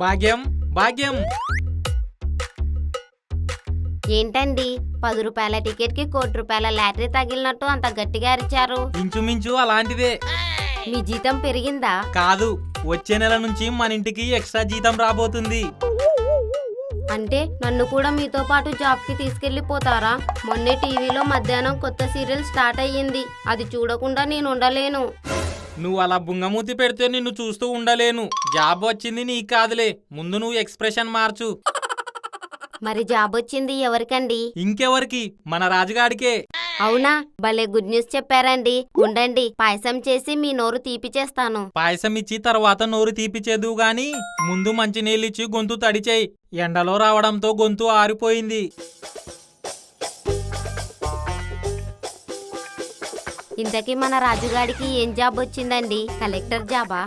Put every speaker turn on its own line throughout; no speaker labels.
భాగ్యం భాగ్యం.
ఏంటండి 10 రూపాయల టికెట్ కి 1 కోటి రూపాయల లాటరీ తగిలినట్టు అంత గట్టిగా అరిచారు?
ఇంచుమించు అలాంటిదే.
మీ జీతం పెరిగిందా?
కాదు, వచ్చే నెల నుంచి మన ఇంటికి ఎక్స్ట్రా జీతం రాబోతుంది.
అంటే నన్ను కూడా మీతో పాటు జాబ్ కి తీసుకెళ్లిపోతారా? మొన్నే టీవీలో మధ్యాహ్నం కొత్త సీరియల్ స్టార్ట్ అయ్యింది, అది చూడకుండా నేను ఉండలేను.
నువ్వు అలా బుంగమూతి పెడితే నిన్ను చూస్తూ ఉండలేను. జాబ్ వచ్చింది నీకు కాదులే, ముందు నువ్వు ఎక్స్ప్రెషన్ మార్చు.
మరి జాబ్ వచ్చింది ఎవరికండి?
ఇంకెవరికి? మన రాజుగాడికే.
అవునా? భలే గుడ్ న్యూస్ చెప్పారండి. ఉండండి, పాయసం చేసి మీ నోరు తీపి చేస్తాను.
పాయసం ఇచ్చి తర్వాత నోరు తీపిచేదు గాని ముందు మంచి నీళ్ళిచ్చి గొంతు తడిచేయి. ఎండలో రావడంతో గొంతు ఆరిపోయింది.
ఇంతకీ మన రాజుగాడికి ఏం జాబ్ వచ్చిందండి? కలెక్టర్ జాబా?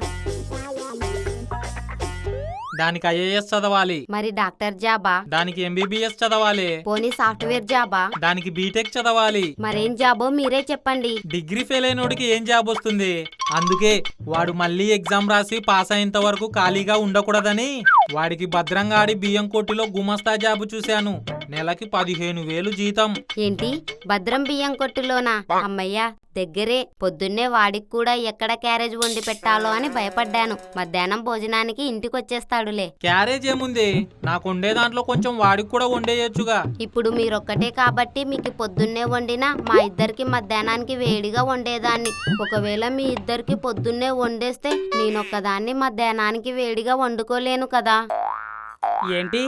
దానికి ఐఏఎస్ చదవాలి.
మరి డాక్టర్ జాబా?
దానికి ఎంబీబీఎస్ చదవాలి.
పోనీ సాఫ్ట్వేర్ జాబా?
దానికి బీటెక్ చదవాలి.
మరేం జాబో మీరే చెప్పండి.
డిగ్రీ ఫెయిల్ అయినోడికి ఏం జాబ్ వస్తుంది? అందుకే వాడు మళ్ళీ ఎగ్జామ్ రాసి పాస్ అయ్యేంత వరకు ఖాళీగా ఉండకూడదని వాడికి భద్రంగాడి బియ్యం కొట్టిలో గుమస్తా జాబు చూశాను. నెలకి 15,000 జీతం.
ఏంటి, భద్రం బియ్యం కొట్టులోనా? అమ్మయ్యా, దగ్గరే. పొద్దున్నే వాడికి కూడా ఎక్కడ క్యారేజ్ వండి పెట్టాలో అని భయపడ్డాను. మధ్యాహ్నం భోజనానికి ఇంటికొచ్చేస్తాడులే.
క్యారేజ్ ఏముంది, నాకు వండే దాంట్లో కొంచెం వాడికి కూడా వండేయచ్చుగా.
ఇప్పుడు మీరొక్కటే కాబట్టి మీకు పొద్దున్నే వండినా మా ఇద్దరికి మధ్యాహ్నానికి వేడిగా వండేదాన్ని. ఒకవేళ మీ ఇద్దరికి పొద్దున్నే వండేస్తే నేనొక్కదాన్ని మధ్యాహ్నానికి వేడిగా వండుకోలేను కదా.
ఏంటి,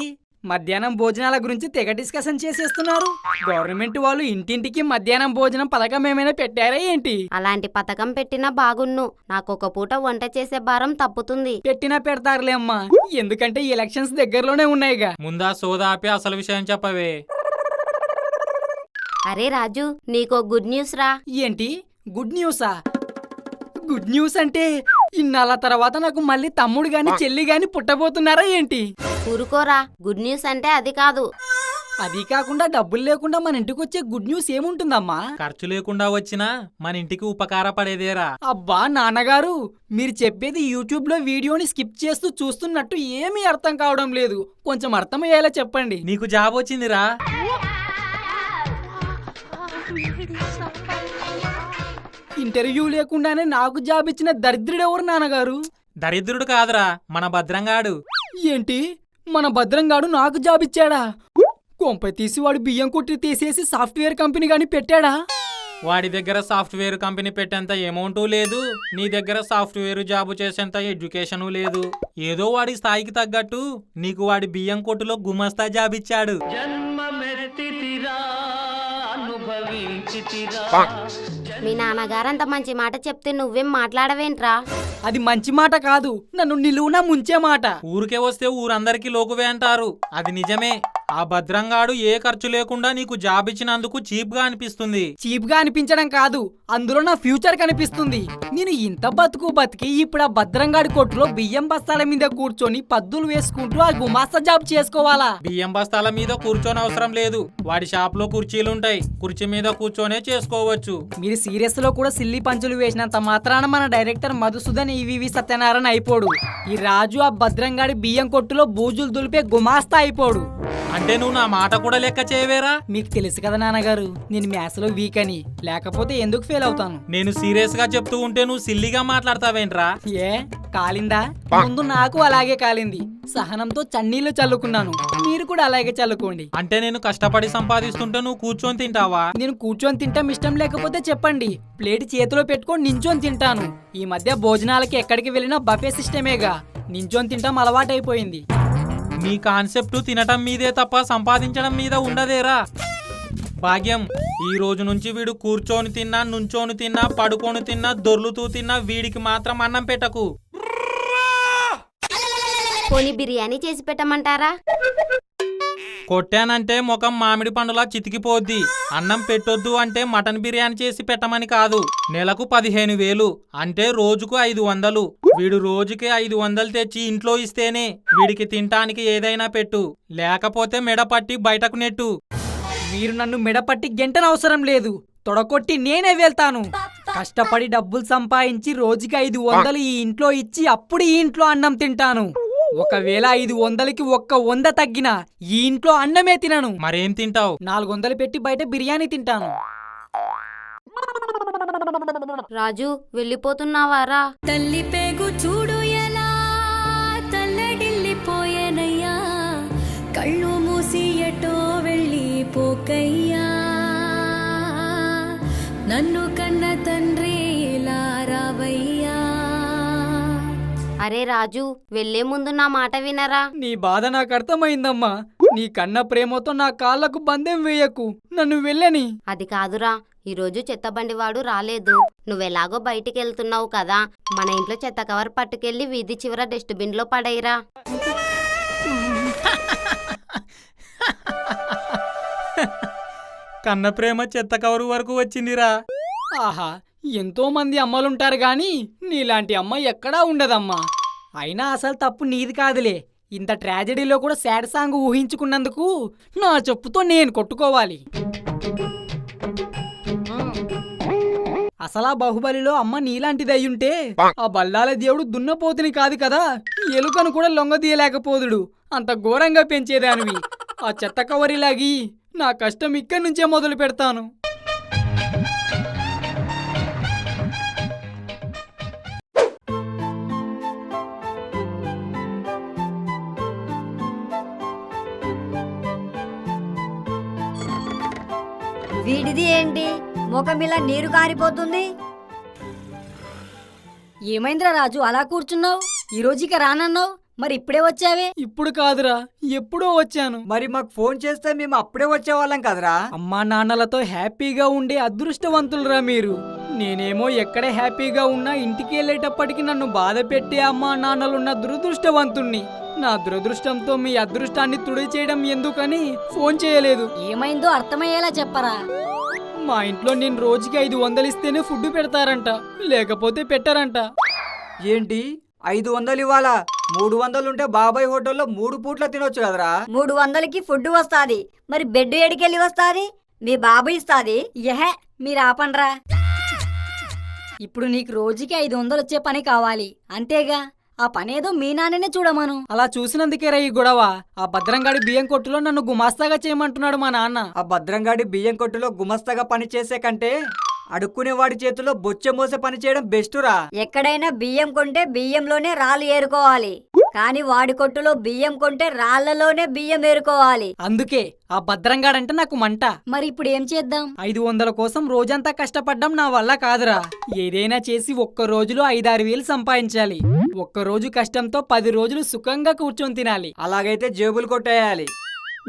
మధ్యాహ్నం భోజనాల గురించి తెగ డిస్కషన్ చేసేస్తున్నారు? గవర్నమెంట్ వాళ్ళు ఇంటింటికి మధ్యాహ్నం భోజనం పథకం ఏమైనా పెట్టారా ఏంటి?
అలాంటి పథకం పెట్టినా బాగున్ను. నాకొక పూట వంట చేసే భారం తప్పుతుంది.
పెట్టినా పెడతారులే అమ్మా, ఎందుకంటే ఎలక్షన్స్ దగ్గరలోనే ఉన్నాయిగా.
ముందా సోదా ఆపి అసలు విషయం చెప్పవే.
అరే రాజు, నీకో గుడ్ న్యూస్ రా.
ఏంటి గుడ్ న్యూసా? గుడ్ న్యూస్ అంటే ఇన్నాళ్ళ తర్వాత నాకు మళ్ళీ తమ్ముడు గాని చెల్లి గాని పుట్టబోతున్నారా ఏంటి?
ఊరుకోరా, గుడ్ న్యూస్ అంటే అది కాదు.
అది కాకుండా డబ్బులు లేకుండా మన ఇంటికి వచ్చే గుడ్ న్యూస్ ఏముంటుందమ్మా?
ఖర్చు లేకుండా వచ్చినా మన ఇంటికి ఉపకారపడేదేరా.
అబ్బా నాన్నగారు, మీరు చెప్పేది యూట్యూబ్ లో వీడియోని స్కిప్ చేస్తూ చూస్తున్నట్టు ఏమీ అర్థం కావడం లేదు. కొంచెం అర్థమయ్యేలా చెప్పండి.
నీకు జాబ్ వచ్చిందిరా.
ఇంటర్వ్యూ లేకుండానే నాకు జాబ్ ఇచ్చిన దరిద్రుడెవరు నాన్నగారు?
దరిద్రుడు కాదురా, మన భద్రంగాడు.
ఏంటి, మన భద్రంగాడు నాకు జాబ్ ఇచ్చాడా? కొంప తీసి వాడు బియ్యం కొట్టి తీసేసి సాఫ్ట్వేర్ కంపెనీ గాని పెట్టాడా?
వాడి దగ్గర సాఫ్ట్వేర్ కంపెనీ పెట్టేంత అమౌంట్ లేదు, నీ దగ్గర సాఫ్ట్వేర్ జాబు చేసేంత ఎడ్యుకేషను లేదు. ఏదో వాడి స్థాయికి తగ్గట్టు నీకు వాడి బియ్యం కొట్టులో గుమస్తా జాబ్ ఇచ్చాడు.
మీ నాన్నగారంత మంచి మాట చెప్తే నువ్వేం మాట్లాడవేంట్రా?
అది మంచి మాట కాదు, నన్ను నిలువునా ముంచే మాట.
ఊరికే వస్తే ఊరందరికీ లోకువే అంటారు, అది నిజమే. ఆ భద్రంగాడు ఏ ఖర్చు లేకుండా నీకు జాబ్ ఇచ్చినందుకు చీప్ గా అనిపిస్తుంది.
చీప్ గా అనిపించడం కాదు, అందులో నా ఫ్యూచర్ కనిపిస్తుంది. నేను ఇంత బతికి ఇప్పుడు ఆ భద్రంగాడి కొట్టులో బియ్యం బస్తాల మీద కూర్చొని పద్దులు వేసుకుంటూ ఆ గుమాస్తా జాబ్ చేసుకోవాలా?
బియ్యం బస్తాల మీద కూర్చొని అవసరం లేదు, వాడి షాప్ లో కుర్చీలుంటాయి, కుర్చీ మీద కూర్చొనే చేసుకోవచ్చు.
మీరు సీరియస్ లో కూడా సిల్లీ పంచులు వేసినంత మాత్రాన మన డైరెక్టర్ మధుసూదన్ ఈవీవి సత్యనారాయణ అయిపోడు. ఈ రాజు ఆ భద్రంగాడి బియ్యం కొట్టులో బూజులు దులిపే గుమాస్తా అయిపోడు.
అంటే నువ్వు నా మాట కూడా లెక్క చేయవేరా?
మీకు తెలుసు కదా నాన్నగారు, నేను మ్యాథ్స్ లో వీక్ అని. లేకపోతే ఎందుకు ఫెయిల్ అవుతాను?
నేను సీరియస్ గా చెప్తూ ఉంటే నువ్వు సిల్లిగా మాట్లాడతావేంట్రా?
ఏ కాలిందా? ముందు నాకు అలాగే కాలింది. సహనంతో చన్నీళ్లు చల్లుకున్నాను, మీరు కూడా అలాగే చల్లుకోండి.
అంటే నేను కష్టపడి సంపాదిస్తుంటే నువ్వు కూర్చొని తింటావా?
నేను కూర్చొని తింటాం ఇష్టం లేకపోతే చెప్పండి, ప్లేట్ చేతిలో పెట్టుకొని నించొని తింటాను. ఈ మధ్య భోజనాలకి ఎక్కడికి వెళ్ళినా బఫే సిస్టమేగా, నించొని తింటాం అలవాటైపోయింది.
నీ కాన్సెప్ట్ తినటం మీదే తప్ప సంపాదించడం మీద ఉండదేరా. భాగ్యం, ఈ రోజు నుంచి వీడు కూర్చొని తిన్నా, నుంచోని తిన్నా, పడుకొని తిన్నా, దొర్లుతూ తిన్నా, వీడికి మాత్రం అన్నం పెట్టకు.
పోనీ బిర్యానీ చేసి పెట్టమంటారా?
కొట్టానంటే ముఖం మామిడి పండులా చితికిపోద్ది. అన్నం పెట్టొద్దు అంటే మటన్ బిర్యానీ చేసి పెట్టమని కాదు. నెలకు 15,000 అంటే రోజుకు 500. వీడు రోజుకి 500 తెచ్చి ఇంట్లో ఇస్తేనే వీడికి తినటానికి ఏదైనా పెట్టు, లేకపోతే మెడపట్టి బయటకు నెట్టు.
మీరు నన్ను మెడపట్టి గెంటనవసరం లేదు, తొడకొట్టి నేనే వెళ్తాను. కష్టపడి డబ్బులు సంపాదించి రోజుకి 500 ఈ ఇంట్లో ఇచ్చి అప్పుడు ఈ ఇంట్లో అన్నం తింటాను. ఒకవేళ 500కి 100 తగ్గినా ఈ ఇంట్లో అన్నమే తినను.
మరేం తింటావు?
400 పెట్టి బయట బిర్యానీ తింటాను.
రాజు వెళ్ళిపోతున్నావారా?
తల్లి పేగు చూడు ఎలా తల్లడిల్లిపోయేనయ్యా, కళ్ళు మూసి ఎటో వెళ్ళిపోకయ్యా, నన్ను కన్న తండ్రి ఇలా రావయ్యా.
అరే రాజు, వెళ్లే ముందు నా మాట వినరా?
నీ బాధ నాకు అర్థమైందమ్మా. నీ కన్న ప్రేమతో నా కాళ్ళకు బంధం వేయకు, నన్ను వెళ్ళని.
అది కాదురా, ఈరోజు చెత్తబండివాడు రాలేదు. నువ్వెలాగో బయటికి వెళ్తున్నావు కదా, మన ఇంట్లో చెత్త కవర్ పట్టుకెళ్లి వీధి చివర డస్ట్బిన్ లో పడేయరా.
కన్న ప్రేమ చెత్త కవరు వరకు వచ్చిందిరా.
ఆహా, ఎంతో మంది అమ్మలుంటారు గాని నీలాంటి అమ్మ ఎక్కడా ఉండదమ్మా. అయినా అసలు తప్పు నీది కాదులే. ఇంత ట్రాజెడీలో కూడా సాడ్ సాంగ్ ఊహించుకున్నందుకు నా చెప్పుతో నేను కొట్టుకోవాలి. అసలా బాహుబలిలో అమ్మ నీలాంటిది అయ్యుంటే ఆ బల్లాల దేవుడు దున్నపోతుని కాదు కదా, ఎలుకను కూడా లొంగదీయలేకపోదుడు. అంత ఘోరంగా పెంచేదానివి. ఆ చెత్త కవరిలాగి నా కష్టం ఇక్కడి నుంచే మొదలు పెడతాను.
వీడిది ఏంటి ముఖమిలా నీరు కారిపోతుంది? ఏమైందిరా రాజు అలా కూర్చున్నావు? ఈ రోజుక రానన్నావు, మరి ఇప్పుడే వచ్చావే?
ఇప్పుడు కాదురా, ఎప్పుడో వచ్చాను.
మరి మాకు ఫోన్ చేస్తే మేము అప్పుడే వచ్చేవాళ్ళం కదరా.
అమ్మా నాన్నలతో హ్యాపీగా ఉండే అదృష్టవంతులరా మీరు. నేనేమో ఎక్కడ హ్యాపీగా ఉన్నా ఇంటికి వెళ్ళేటప్పటికి నన్ను బాధ పెట్టే అమ్మా నాన్నలున్న దురదృష్టవంతుణ్ణి. నా దురదృష్టంతో మీ అదృష్టాన్ని తుడిచేయడం ఎందుకని ఫోన్ చేయలేదు.
ఏమైందో అర్థమయ్యేలా చెప్పరా.
మా ఇంట్లో నేను రోజుకి 500 ఇస్తేనే ఫుడ్ పెడతారంట, లేకపోతే పెట్టారంట.
ఏంటి 500 ఇవ్వాలా? 300 ఉంటే బాబాయ్ హోటల్లో 3 పూట్ల తినొచ్చు కదరా.
300కి ఫుడ్ వస్తాది, మరి బెడ్ ఏడికెళ్ళి వస్తాది? మీ బాబు ఇస్తాది. యహే, మీరు ఆపండ్రా. ఇప్పుడు నీకు రోజుకి 500 వచ్చే పని కావాలి అంతేగా? ఆ పనేదో మీ నాన్ననే చూడమను.
అలా చూసినందుకేరా ఈ గొడవ. ఆ భద్రంగాడి బియ్యం కొట్టులో నన్ను గుమాస్తాగా చేయమంటున్నాడు మా నాన్న.
ఆ భద్రంగాడి బియ్యం కొట్టులో గుమస్తగా పని చేసే కంటే అడుక్కునేవాడి చేతిలో బొచ్చె మోసే పని చేయడం బెస్టురా.
ఎక్కడైనా బియ్యం కొంటే బియ్యంలోనే రాళ్ళు ఏరుకోవాలి, కానీ వాడి కొట్టులో బియ్యం కొంటే రాళ్లలోనే బియ్యం ఏరుకోవాలి.
అందుకే ఆ భద్రంగాడంటే నాకు మంట.
మరి ఇప్పుడు ఏం చేద్దాం?
500 కోసం రోజంతా కష్టపడ్డం నా వల్ల కాదురా. ఏదైనా చేసి ఒక్క రోజులో 5-6 వేలు సంపాదించాలి. ఒక్క రోజు కష్టంతో 10 రోజులు సుఖంగా కూర్చొని తినాలి.
అలాగైతే జేబులు కొట్టేయాలి.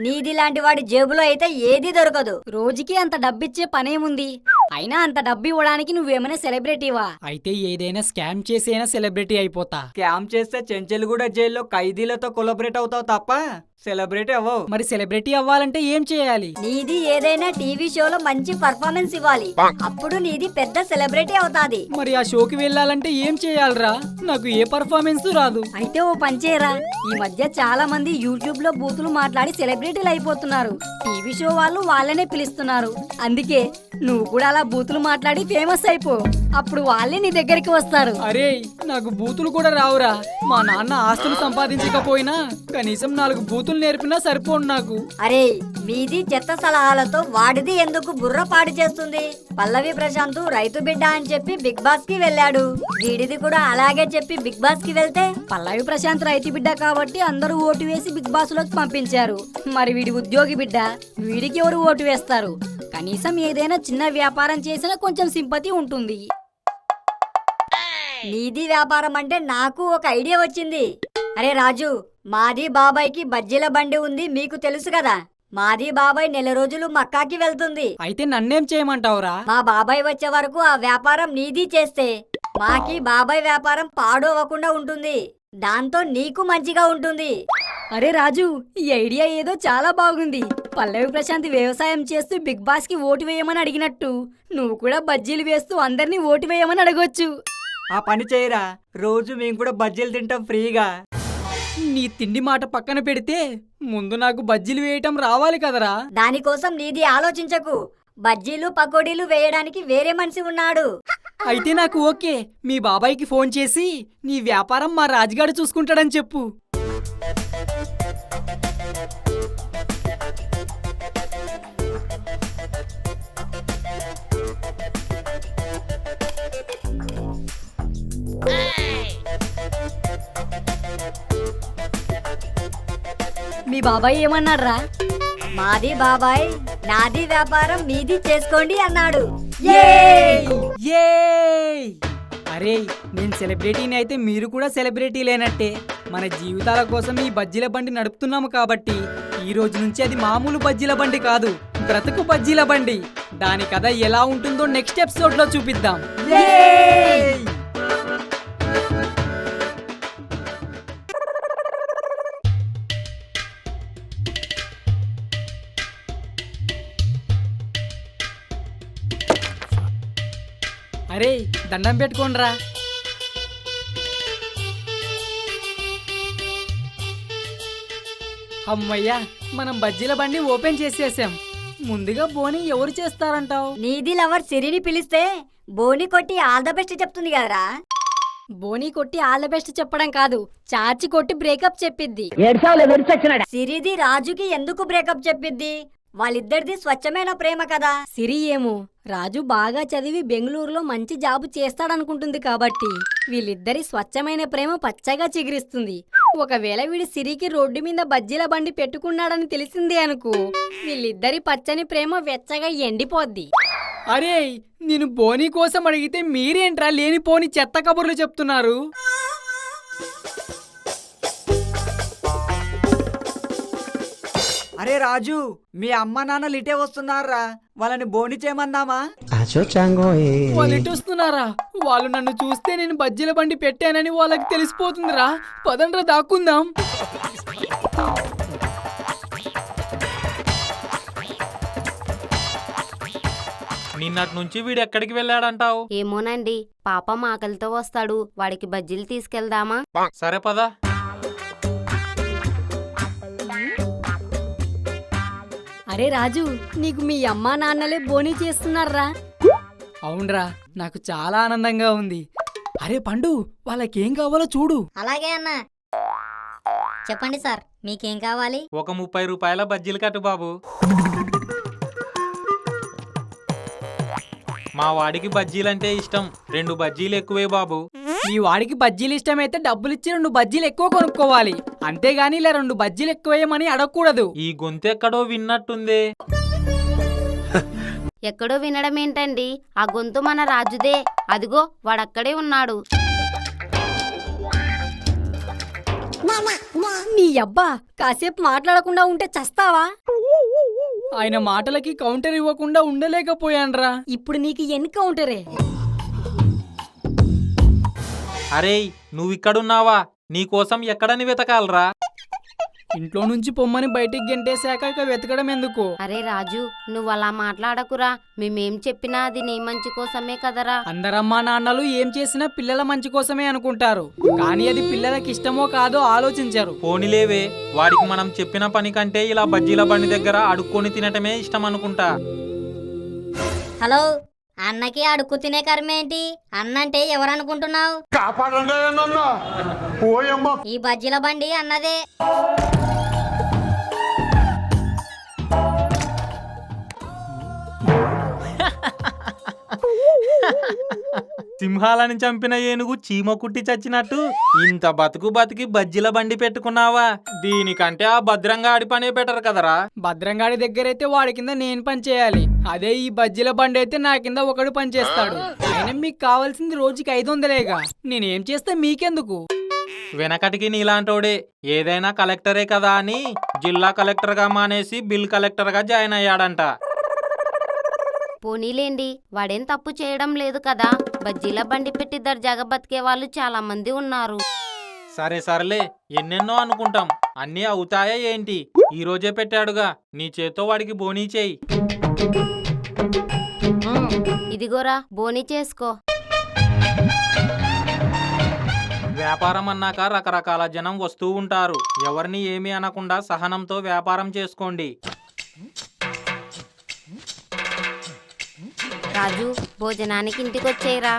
నీది లాంటి వాడి జేబులో అయితే ఏదీ దొరకదు. రోజుకి అంత డబ్బిచ్చే పనేముంది? అయినా అంత డబ్బు ఇవ్వడానికి నువ్వేమైనా సెలబ్రిటీవా?
అయితే ఏదైనా స్కామ్ చేసైనా సెలబ్రిటీ అయిపోతా.
స్కామ్ చేస్తే చెంచెలుగూడ జైల్లో ఖైదీలతో కొలబరేట్ అవుతావు తప్ప సెలబ్రిటీ అవ్వవు.
మరి సెలబ్రిటీ అవ్వాలంటే ఏం చేయాలి?
నీది ఏదైనా టీవీ షోలో మంచి పర్ఫార్మెన్స్ ఇవ్వాలి, అప్పుడు నీది పెద్ద సెలబ్రిటీ అవుతాది.
మరి ఆ షోకి వెళ్ళాలంటే ఏం చేయాలరా? నాకు ఏ పర్ఫార్మెన్స్ రాదు.
అయితే ఓ పంచేరా, ఈ మధ్య చాలా మంది యూట్యూబ్ లో బూతులు మాట్లాడి సెలబ్రిటీలు అయిపోతున్నారు. టీవీ షో వాళ్ళు వాళ్ళనే పిలుస్తున్నారు. అందుకే నువ్వు కూడా అలా బూతులు మాట్లాడి ఫేమస్ అయిపో, అప్పుడు వాళ్ళే నీ దగ్గరికి వస్తారు.
అరే, నాకు బూతులు కూడా రావురా. మా నాన్న ఆస్తులు సంపాదించకపోయినా కనీసం 4 బూతులు నేర్పినా సరిపోను నాకు.
అరే, మీది చెత్త సలహాలతో వాడిది ఎందుకు బుర్ర పాడు చేస్తుంది? పల్లవి ప్రశాంత్ రైతు బిడ్డ అని చెప్పి బిగ్ బాస్ కి వెళ్ళాడు. వీడిది కూడా అలాగే చెప్పి బిగ్ బాస్ కి వెళ్తే పల్లవి ప్రశాంత్ రైతు బిడ్డ కాబట్టి అందరూ ఓటు వేసి బిగ్ బాస్ లోకి పంపించారు. మరి వీడి ఉద్యోగి బిడ్డ, వీడికి ఎవరు ఓటు వేస్తారు? కనీసం ఏదైనా చిన్న వ్యాపారం చేసినా కొంచెం సింపతి ఉంటుంది. నీది వ్యాపారం అంటే నాకు ఒక ఐడియా వచ్చింది. అరే రాజు, మాది బాబాయ్కి బజ్జీల బండి ఉంది, మీకు తెలుసు కదా. మాది బాబాయ్ నెల రోజులు మక్కాకి వెళ్తుంది.
అయితే నన్నేం చేయమంటావురా?
మా బాబాయ్ వచ్చే వరకు ఆ వ్యాపారం నీది చేస్తే మాకి బాబాయ్ వ్యాపారం పాడు అవ్వకుండా ఉంటుంది. దాంతో నీకు మంచిగా ఉంటుంది. అరే రాజు, ఈ ఐడియా ఏదో చాలా బాగుంది. పల్లవి ప్రశాంత్ వ్యవసాయం చేస్తూ బిగ్ బాస్ కి ఓటు వేయమని అడిగినట్టు నువ్వు కూడా బజ్జీలు వేస్తూ అందరినీ ఓటు వేయమని అడగొచ్చు.
ఆ పని చేయరా, రోజు మేము కూడా బజ్జీలు తింటాం ఫ్రీగా.
నీ తిండి మాట పక్కన పెడితే ముందు నాకు బజ్జీలు వేయటం రావాలి కదరా.
దానికోసం నీది ఆలోచించకు. బజ్జీలు పకోడీలు వేయడానికి వేరే మనిషి ఉన్నాడు.
అయితే నాకు ఓకే. మీ బాబాయ్కి ఫోన్ చేసి నీ వ్యాపారం మా రాజుగాడు చూసుకుంటాడని చెప్పు.
మీ బాబాయ్ ఏమన్నాడ్రా? మాది బాబాయ్, నాది వ్యాపారం, మీది చేసుకోండి అన్నాడు.
అరే నేను సెలబ్రిటీని అయితే మీరు కూడా సెలబ్రిటీ లేనట్టే. మన జీవితాల కోసం ఈ బజ్జీల బండి నడుపుతున్నాము కాబట్టి ఈ రోజు నుంచి అది మామూలు బజ్జీల బండి కాదు, బ్రతుకు బజ్జీల బండి. దాని కథ ఎలా ఉంటుందో నెక్స్ట్ ఎపిసోడ్ లో చూపిద్దాం. అరే దండం పెట్టుకోండిరా. అమ్మయ్యా, మనం బజ్జీల బండి ఓపెన్ చేసేసాం. ముందుగా బోని ఎవరు చేస్తారంటావు?
నీది లవర్ సిరిని పిలిస్తే బోని కొట్టి ఆల్ ద బెస్ట్ చెప్తుంది కదరా.
బోని కొట్టి ఆల్ ద బెస్ట్ చెప్పడం కాదు, చాచి కొట్టి బ్రేకప్ చెప్పిద్ది.
సిరిది రాజుకి ఎందుకు బ్రేకప్ చెప్పిద్ది? వాళ్ళిద్దరిది స్వచ్ఛమైన ప్రేమ కదా.
సిరి ఏమో రాజు బాగా చదివి బెంగళూరులో మంచి జాబు చేస్తాడనుకుంటుంది కాబట్టి వీళ్ళిద్దరి స్వచ్ఛమైన ప్రేమ పచ్చగా చిగురిస్తుంది. ఒకవేళ వీడి సిరికి రోడ్డు మీద బజ్జీల బండి పెట్టుకున్నాడని తెలిసిందే అనుకో, వీళ్ళిద్దరి పచ్చని ప్రేమ వెచ్చగా ఎండిపోద్ది.
అరే నేను బోని కోసం అడిగితే మీరేంట్రా లేనిపోని చెత్త కబుర్లు చెప్తున్నారు?
అరే రాజు, మీ అమ్మ నాన్నలు ఇటే వస్తున్నారా? వాళ్ళని బోని చేయమందామా?
వాళ్ళు ఇటు వస్తున్నారా? వాళ్ళు నన్ను చూస్తే నేను బజ్జీల బండి పెట్టానని వాళ్ళకి తెలిసిపోతుందిరా. పదండ్రా దాక్కుందాం.
నిన్నటి నుంచి వీడు ఎక్కడికి వెళ్ళాడంటావు?
ఏమోనండి, పాపం ఆకలితో వస్తాడు, వాడికి బజ్జీలు తీసుకెళ్దామా?
సరే పదా.
అరే రాజు, నీకు మీ అమ్మా నాన్నలే బోని చేస్తున్నారా?
అవునరా, నాకు చాలా ఆనందంగా ఉంది. అరే పండు, వాళ్ళకేం కావాలో చూడు.
అలాగే అన్న. చెప్పండి సార్, మీకేం కావాలి?
ఒక 30 రూపాయల బజ్జీలు కట్టు బాబు. మా వాడికి బజ్జీలంటే ఇష్టం, 2 బజ్జీలు ఎక్కువే బాబు.
ఈ వాడికి బజ్జీలు ఇష్టమైతే డబ్బులిచ్చి 2 బజ్జీలు ఎక్కువ కొనుక్కోవాలి, అంతేగాని ఇలా 2 బజ్జీలు ఎక్కువేయమని అడగకూడదు.
ఈ గొంతెక్కడో విన్నట్టుందే.
ఎక్కడో వినడం ఏంటండి? ఆ గొంతు మన రాజుదే. అదిగో వాడక్కడే ఉన్నాడు.
నీ అబ్బా, కాసేపు మాట్లాడకుండా ఉంటే చస్తావా?
ఆయన మాటలకి కౌంటర్ ఇవ్వకుండా ఉండలేకపోయాన్రా.
ఇప్పుడు నీకు ఎన్కౌంటరే.
అరేయ్, నువ్విక్కడున్నావా? నీకోసం ఎక్కడని వెతకాలరా?
ఇంట్లో నుంచి పొమ్మని బయటికి గెంటేశాక ఇక వెతకడం ఎందుకు?
అరే రాజు, నువ్వు అలా మాట్లాడకురా. మేమేం చెప్పినా అది నీ మంచి కోసమే కదరా.
అందరమ్మా నాన్నలు ఏం చేసినా పిల్లల మంచి కోసమే అనుకుంటారు, కానీ అది పిల్లలకి ఇష్టమో కాదో ఆలోచించరు.
పోనీలేవే, వాడికి మనం చెప్పిన పని కంటే ఇలా బజ్జీల బండి దగ్గర అడుక్కొని తినటమే ఇష్టం అనుకుంటా.
హలో, అన్నకి అడుక్కు తినే కర్మేంటి? అన్నంటే ఎవరనుకుంటున్నావు? ఈ బజ్జీల బండి అన్నదే.
సింహాలని చంపిన ఏనుగు చీమ కుట్టి చచ్చినట్టు ఇంత బతుకు బతికి బజ్జీల బండి పెట్టుకున్నావా? దీనికంటే ఆ భద్రంగాడి పనే బెటర్ కదరా.
భద్రంగాడి దగ్గరైతే వాడి కింద నేను పని చేయాలి, అదే ఈ బజ్జీల బండి అయితే నా కింద ఒకడు పని చేస్తాడు. అయినా మీకు కావాల్సింది రోజుకి 500లేగా, నేనేం చేస్తే మీకెందుకు?
వెనకటికి నీలాంటోడే ఏదైనా కలెక్టరే కదా అని జిల్లా కలెక్టర్గా మానేసి బిల్ కలెక్టర్గా జాయిన్ అయ్యాడంట.
పోనీలేండి, వాడేం తప్పు చేయడం లేదు కదా. బజ్జీల బండి పెట్టి దర్జాగా బతికే వాళ్ళు చాలా మంది ఉన్నారు.
సరే సర్లే, ఎన్నెన్నో అనుకుంటాం, అన్నీ అవుతాయా ఏంటి? ఈ రోజే పెట్టాడుగా, నీ చేత్తో వాడికి బోనీ చేయి.
ఇదిగోరా, బోనీ చేసుకో.
వ్యాపారం అన్నాక రకరకాల జనం వస్తూ ఉంటారు. ఎవరిని ఏమీ అనకుండా సహనంతో వ్యాపారం చేసుకోండి.
రాజు, భోజనానికి ఇంటికొచ్చేయరా.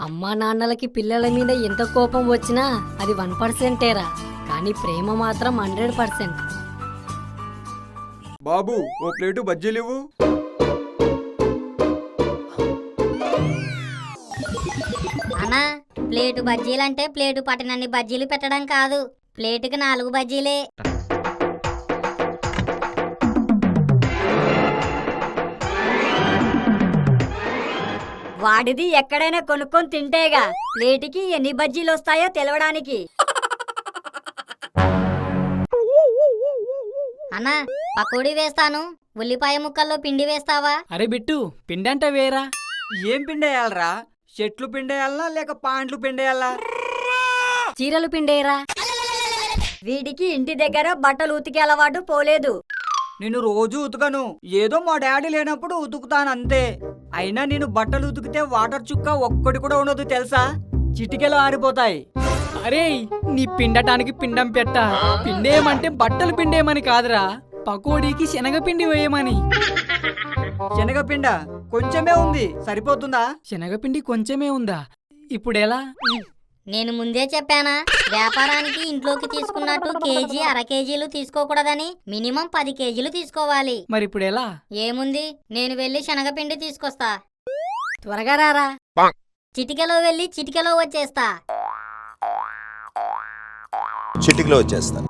అమ్మా నాన్నలకి పిల్లల మీద ఎంత కోపం వచ్చినా అది 1%రా, కానీ ప్రేమ మాత్రం 100%.
బాబు, ఓ ప్లేటు బజ్జీలు ఇవ్వు.
అన్నా ప్లేటు బజ్జీలంటే ప్లేటు పట్టినన్ని బజ్జీలు పెట్టడం కాదు, ప్లేటుకి 4 బజ్జీలే.
వాడిది ఎక్కడైనా కొనుక్కొని తింటేగా ప్లేటుకి ఎన్ని బజ్జీలు వస్తాయో తెలవడానికి.
అన్నా పకోడీ వేస్తాను, ఉల్లిపాయ ముక్కల్లో పిండి వేస్తావా?
అరే బిట్టు పిండంట వేరా.
ఏం పిండేయాలరా? చెట్లు పిండేయాలనా లేక పాండ్లు పిండేయాలా?
చీరలు పిండేరా.
వీడికి ఇంటి దగ్గర బట్టలు ఉతికే అలవాటు పోలేదు.
నేను రోజు ఉతకను, ఏదో మా డాడీ లేనప్పుడు ఉతుకుతాను అంతే. అయినా నేను బట్టలు ఉతికితే వాటర్ చుక్క ఒక్కటి కూడా ఉండదు తెలుసా, చిటికెలో ఆరిపోతాయి.
అరే నీ పిండటానికి పిండం పెట్ట. పిండేయమంటే బట్టలు పిండేయమని కాదురా, పకోడీకి శనగపిండి వేయమని.
శనగపిండ కొంచెమే ఉంది, సరిపోతుందా?
శనగపిండి కొంచెమే ఉందా? ఇప్పుడెలా?
నేను ముందే చెప్పానా, వ్యాపారానికి ఇంట్లోకి తీసుకున్నట్టు కేజీ 1/2 కేజీలు తీసుకోకూడదని, మినిమం 10 కేజీలు తీసుకోవాలి.
మరి ఇప్పుడెలా?
ఏముంది, నేను వెళ్ళి శనగపిండి తీసుకొస్తా.
త్వరగా రారా.
చిటికెలో వెళ్ళి చిటికెలో వచ్చేస్తా.
చిటికలో వచ్చేస్తాను.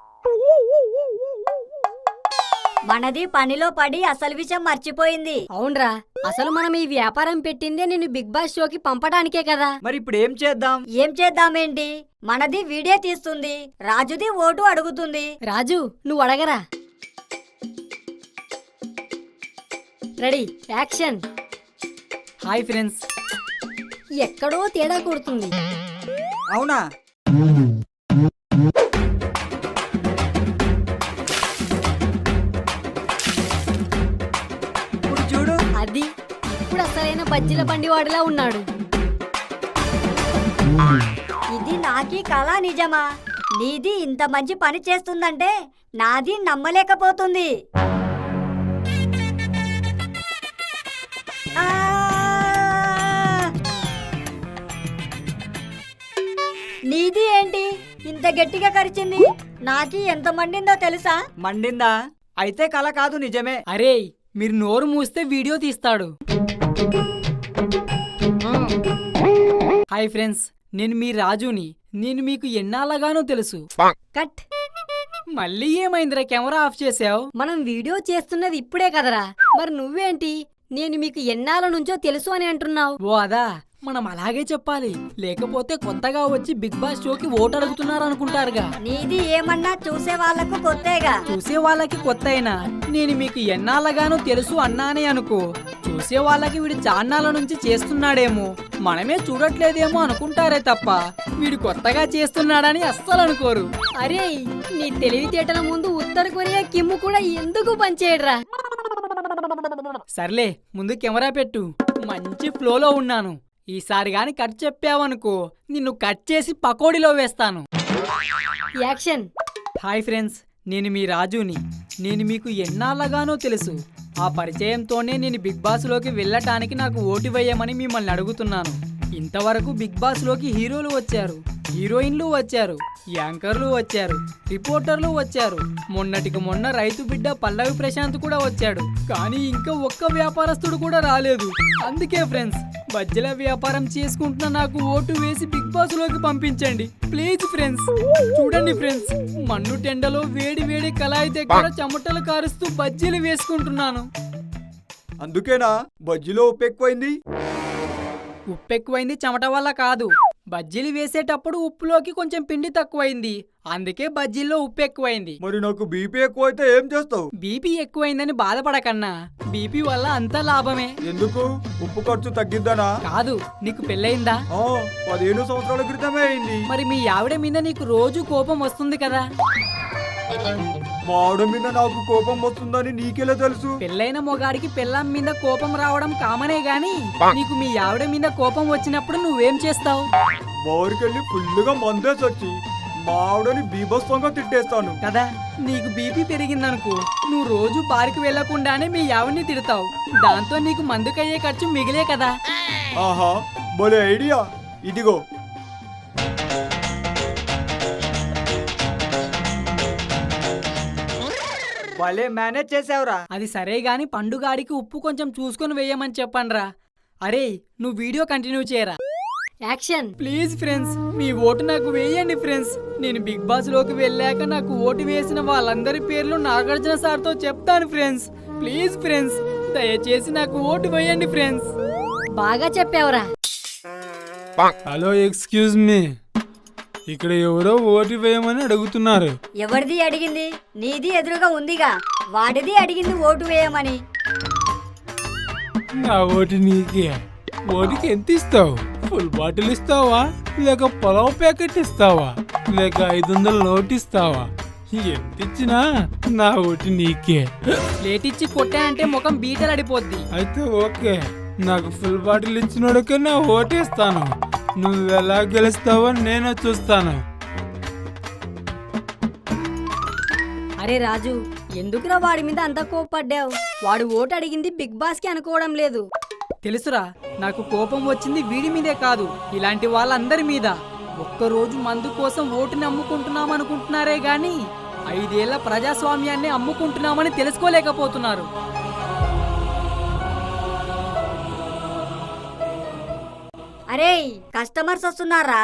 మనది పనిలో పడి అసలు విషయం మర్చిపోయింది.
అవునరా, అసలు మనం ఈ వ్యాపారం పెట్టిందే నిన్ను బిగ్ బాస్ షోకి పంపడానికే కదా.
మరి ఇప్పుడు ఏం చేద్దాం?
ఏం చేద్దామేంటి, మనది వీడియో తీస్తుంది, రాజుది ఓటు అడుగుతుంది.
రాజు నువ్వు అడగరా. Ready, action.
Hi friends.
ఎక్కడో తేడా కొడుతుంది.
అవునా? ఇప్పుడు చూడు.
అది ఇప్పుడు అసలైన బజ్జీల బండి వాడిలా ఉన్నాడు.
ఇది నాకీ కళ నిజమా? నీది ఇంత మంచి పని చేస్తుందంటే నాది నమ్మలేకపోతుంది. ఆ! నీది ఏంటి ఇంత గట్టిగా కరిచింది? నాకి ఎంత మండిందో తెలుసా?
మండిందా? అయితే కల కాదు, నిజమే.
అరే మీరు నోరు మూస్తే వీడియో తీస్తాడు. హాయ్ ఫ్రెండ్స్, నేను మీ రాజుని. నేను మీకు ఎన్నాళ్ళగానో తెలుసు.
కట్.
మళ్ళీ ఏమైందిరా, కెమెరా ఆఫ్ చేసావు?
మనం వీడియో చేస్తున్నది ఇప్పుడే కదరా, మరి నువ్వేంటి నేను మీకు ఎన్నాళ్ళ నుంచో తెలుసు అని అంటున్నావు?
ఓ అదా, మనం అలాగే చెప్పాలి, లేకపోతే కొత్తగా వచ్చి బిగ్ బాస్ షోకి ఓటు అడుగుతున్నారు అనుకుంటారుగా.
నీది ఏమన్నా చూసే వాళ్లకు కొత్తేగా.
చూసే వాళ్ళకి కొత్త అయినా నేను మీకు ఎన్నాళ్ళగానో తెలుసు అన్నానే అనుకో. చూసే వాళ్ళకి వీడు చాన్నాళ్ళ నుంచి చేస్తున్నాడేమో, మనమే చూడట్లేదేమో అనుకుంటారే తప్ప వీడు కొత్తగా చేస్తున్నాడని అస్సలు అనుకోరు.
అరే నీ తెలివితేటల ముందు ఉత్తర కొరియా కిమ్ము కూడా ఎందుకు పనిచేయడ్రా.
సర్లే ముందు కెమెరా పెట్టు. మంచి ఫ్లోలో ఉన్నాను. ఈసారి గాని కట్ చెప్పావనుకో నిన్ను కట్ చేసి పకోడీలో వేస్తాను.
యాక్షన్.
హాయ్ ఫ్రెండ్స్, నేను మీ రాజుని. నేను మీకు ఎన్నాళ్ళగానో తెలుసు. ఆ పరిచయంతోనే నేను బిగ్ బాస్లోకి వెళ్ళటానికి నాకు ఓటు వేయమని మిమ్మల్ని అడుగుతున్నాను. ఇంతవరకు బిగ్ బాస్లోకి హీరోలు వచ్చారు, హీరోయిన్లు వచ్చారు, యాంకర్లు వచ్చారు, రిపోర్టర్లు వచ్చారు, మొన్నటికి మొన్న రైతు బిడ్డ పల్లవి ప్రశాంత్ కూడా వచ్చాడు. కానీ ఇంకా ఒక్క వ్యాపారస్తుడు కూడా రాలేదు. అందుకే ఫ్రెండ్స్, బజ్జీల వ్యాపారం చేసుకుంటున్న నాకు ఓటు వేసి బిగ్ బాస్ లోకి పంపించండి ప్లీజ్ ఫ్రెండ్స్. చూడండి ఫ్రెండ్స్, మన్ను టెండలో వేడి వేడి కళాయి దగ్గర చెమటలు కారుస్తూ బజ్జీలు వేసుకుంటున్నాను.
అందుకేనా బజ్జీలో ఉప్పు ఎక్కువైంది?
ఉప్పు ఎక్కువైంది చెమట వల్ల కాదు, బజ్జీలు వేసేటప్పుడు ఉప్పులోకి కొంచెం పిండి తక్కువైంది, అందుకే బజ్జీల్లో ఉప్పు ఎక్కువైంది.
మరి నాకు బీపీ ఎక్కువైతే ఏం చేస్తావు?
బీపీ ఎక్కువైందని బాధపడకన్నా, బీపీ వల్ల అంతా లాభమే.
ఎందుకు? ఉప్పు ఖర్చు తగ్గిద్దానా?
కాదు, నీకు పెళ్ళయిందా?
15 సంవత్సరాల క్రితమే అయింది.
మరి మీ ఆవిడ మీద నీకు రోజు కోపం వస్తుంది కదా.
మా ఆవిడ మీద నాకు కోపం వస్తుందని నీకెలా తెలుసు?
పెళ్ళైన మొగాడికి పెళ్ళాం మీద కోపం రావడం కామనే గాని, నీకు మీ ఆవిడ మీద కోపం వచ్చినప్పుడు నువ్వేం చేస్తావు?
బారికెళ్ళి ఫుల్లుగా మందేసొచ్చి మా ఆవిడని బీభత్సంగా తిట్టేస్తాను
కదా. నీకు బీపీ పెరిగిందనుకో, నువ్వు రోజు బారికి వెళ్లకుండానే మీ ఆవిడ్ని తిడతావు. దాంతో నీకు మందుకయ్యే ఖర్చు మిగిలే కదా.
ఆహా, భలే ఐడియా. ఇదిగో భలే మేనేజ్ చేసావురా.
అది సరే గాని పండుగాడికి ఉప్పు కొంచెం చూసుకొని వేయమని చెప్పండ్రా. అరే నువ్వు వీడియో కంటిన్యూ చేయరా.
Action.
Please friends, me vote నాకు వేయండి ఫ్రెండ్స్. నేను బిగ్ బాస్ లోకి వెళ్ళాక నాకు ఓటు వేసిన వాళ్ళందరి పేర్లు నాగార్జున సార్తో చెప్తాను ఫ్రెండ్స్. ప్లీజ్ ఫ్రెండ్స్, దయచేసి నాకు ఓటు వేయండి ఫ్రెండ్స్.
బాగా చెప్పావురా.
హలో, ఎక్స్క్యూజ్ మీ, ఇక్కడ ఎవరో ఓటు వేయమని అడుగుతున్నారు.
ఎవరిది అడిగింది? నీది ఎదురుగా ఉందిగా. వాడిది అడిగింది ఓటు వేయమని.
నా ఓటు నీకే. ఓటుకి ఎంత ఇస్తావు? ఫుల్ బాటిల్ ఇస్తావా, లేక పొలవ్ ప్యాకెట్ ఇస్తావా, లేక 500 నోట్ ఇస్తావా? ఎంత ఇచ్చినా నా ఓటు నీకే.
ప్లేట్ ఇచ్చి కొట్టానంటే ముఖం బీటలు అడిపోద్ది.
అయితే ఓకే, నాకు ఫుల్ బాటిల్ ఇచ్చినోడికే నా ఓటేస్తాను. నువ్వు ఎలా గెలుస్తావో నేను చూస్తాను.
అరే రాజు, ఎందుకురా వాడి మీద అంత కోప్పడ్డావు? వాడు ఓటు అడిగింది బిగ్ బాస్ కి అనుకోవడం లేదు.
తెలుసురా, నాకు కోపం వచ్చింది వీడి మీదే కాదు, ఇలాంటి వాళ్ళందరి మీద. ఒక్కరోజు మందు కోసం ఓటుని అమ్ముకుంటున్నాం అనుకుంటున్నారే గాని 5 ఏళ్ల ప్రజాస్వామ్యాన్ని అమ్ముకుంటున్నామని తెలుసుకోలేకపోతున్నారు.
అరే, కస్టమర్స్ వస్తున్నారా?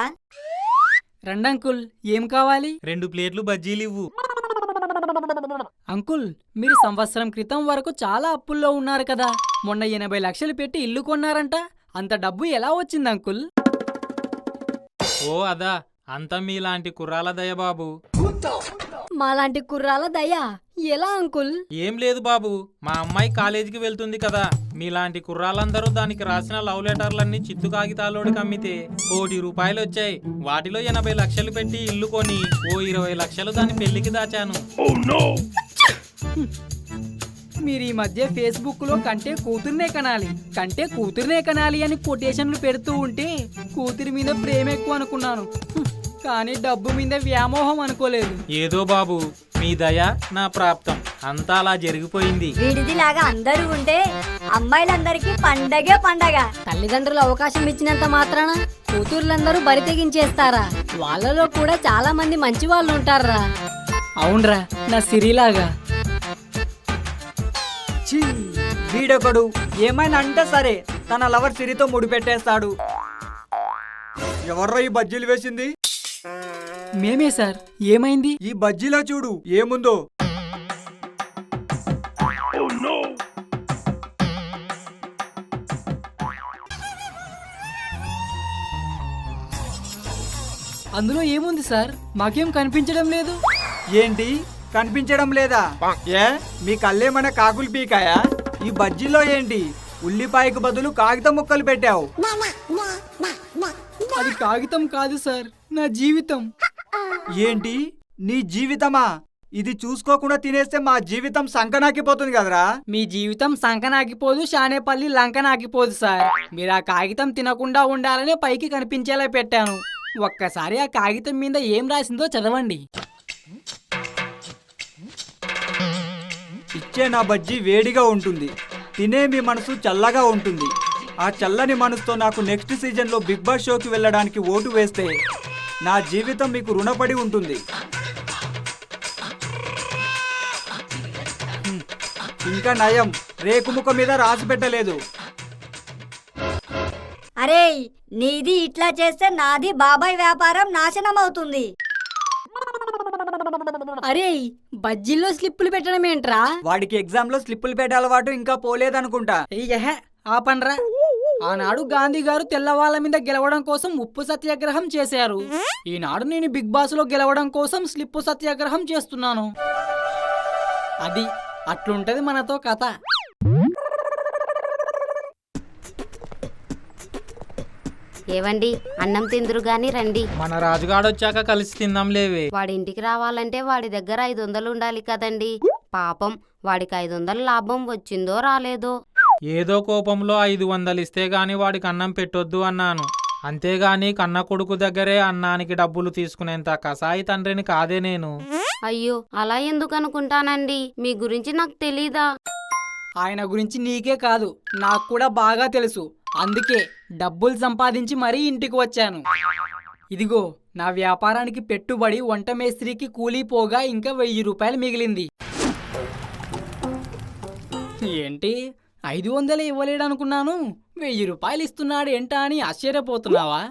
రండంకుల్, ఏం కావాలి?
2 ప్లేట్లు బజ్జీలు ఇవ్వు.
అంకుల్, మీరు సంవత్సరం క్రితం వరకు చాలా అప్పుల్లో ఉన్నారు కదా. మొన్న 80 లక్షలు పెట్టి ఇల్లు కొన్నారంట. అంత డబ్బు ఎలా వచ్చింది అంకుల్?
ఓ అదా, అంతా మీలాంటి కుర్రాల దయ బాబు.
మాలాంటి కుర్రాల దయా? ఎలా అంకుల్?
ఏం లేదు బాబు, మా అమ్మాయి కాలేజీకి వెళ్తుంది కదా. మీలాంటి కుర్రాళ్ళందరూ దానికి రాసిన లవ్ లెటర్లన్నీ చిత్తు కాగితాలోడికి అమ్మితే 1 కోటి రూపాయలు వచ్చాయి. వాటిలో 80 లక్షలు పెట్టి ఇల్లు కొని ఓ 20 లక్షలు దాని పెళ్లికి దాచాను.
మీరు ఈ మధ్య ఫేస్బుక్ లో కంటే కూతుర్నే కనాలి అని కొటేషన్లు పెడుతూ ఉంటే కూతురి మీద ప్రేమ ఎక్కువ అనుకున్నాను. కానీ డబ్బు మీద వ్యామోహం అనుకోలేదు.
ఏదో బాబు, మీ దయ నా ప్రాప్తం, అంతా అలా జరిగిపోయింది.
వీడిదిలాగా అందరూ ఉంటే అమ్మాయిలందరికీ పండగే పండగ.
తల్లిదండ్రులు అవకాశం ఇచ్చినంత మాత్రాన కూతుర్లందరూ బరి తెగించేస్తారా? వాళ్ళలో కూడా చాలా మంది మంచి వాళ్ళు ఉంటారా?
అవునరా, నా సిరిలాగా.
ఛీ, వీడొకడు ఏమైనా అంటే సరే తన లవర్ సిరితో ముడిపెట్టేస్తాడు. ఎవర్రా ఈ బజ్జీలు వేసింది?
మేమే సార్. ఏమైంది?
ఈ బజ్జీలో చూడు ఏముందో.
అందులో ఏముంది సార్? మాకేం కనిపించడం లేదు.
ఏంటి కనిపించడం లేదా? ఏ, మీ కళ్ళేమన్నా కాకులు పీకాయా? ఈ బజ్జీలో ఏంటి ఉల్లిపాయకు బదులు కాగితం ముక్కలు పెట్టావు?
అది కాగితం కాదు సార్, నా జీవితం.
ఏంటి నీ జీవితమా? ఇది చూసుకోకుండా తినేస్తే మా జీవితం సంకనాకిపోతుంది కదరా.
మీ జీవితం సంకనాగిపోదు, షానేపల్లి లంకనాగిపోదు సార్. మీరు ఆ కాగితం తినకుండా ఉండాలనే పైకి కనిపించేలా పెట్టాను. ఒక్కసారి ఆ కాగితం మీద ఏం రాసిందో చదవండి.
ఇచ్చే నా బజ్జీ వేడిగా ఉంటుంది, తినే మీ మనసు చల్లగా ఉంటుంది. ఆ చల్లని మనసుతో నాకు నెక్స్ట్ సీజన్లో బిగ్ బాస్ షోకి వెళ్ళడానికి ఓటు వేస్తే నా జీవితం మీకు రుణపడి ఉంటుంది. ఇంకా నయం, రేకుముఖ మీద రాసి పెట్టలేదు.
అరే, నీది ఇట్లా చేస్తే నాది బాబాయ్ వ్యాపారం నాశనం అవుతుంది.
అరే, బజ్జీల్లో స్లిప్పులు పెట్టడం ఏంట్రా?
వాడికి ఎగ్జామ్ లో స్లిప్పులు పెట్టే అలవాటు ఇంకా పోలేదనుకుంటా.
ఆపండ్రా. ఆనాడు గాంధీ గారు తెల్లవాళ్ళ మీద గెలవడం కోసం ఉప్పు సత్యాగ్రహం చేశారు. ఈనాడు నేను బిగ్ బాస్ లో గెలవడం కోసం స్లిప్పు సత్యాగ్రహం చేస్తున్నాను. అది అట్లుంటది మనతో కథ.
ఏవండి, అన్నం తిందురు గాని రండి.
మన రాజుగాడొచ్చాక కలిసి తిందాం లేవే.
వాడి ఇంటికి రావాలంటే వాడి దగ్గర 500 ఉండాలి కదండి. పాపం, వాడికి 500 లాభం వచ్చిందో రాలేదో.
ఏదో కోపంలో 500 ఇస్తే గాని వాడికి అన్నం పెట్టొద్దు అన్నాను. అంతేగాని కన్న కొడుకు దగ్గరే అన్నానికి డబ్బులు తీసుకునేంత కసాయి తండ్రిని కాదే నేను.
అయ్యో, అలా ఎందుకు అనుకుంటానండి? మీ గురించి నాకు తెలీదా?
ఆయన గురించి నీకే కాదు, నాకు కూడా బాగా తెలుసు. అందుకే డబ్బులు సంపాదించి మరీ ఇంటికి వచ్చాను. ఇదిగో నా వ్యాపారానికి పెట్టుబడి వంట మేస్త్రికి కూలీ పోగా ఇంకా 1000 రూపాయలు మిగిలింది. ఏంటి 500 ఇవ్వలేడనుకున్నాను, 1000 రూపాయలు ఇస్తున్నాడు ఏంటా అని ఆశ్చర్యపోతున్నావా?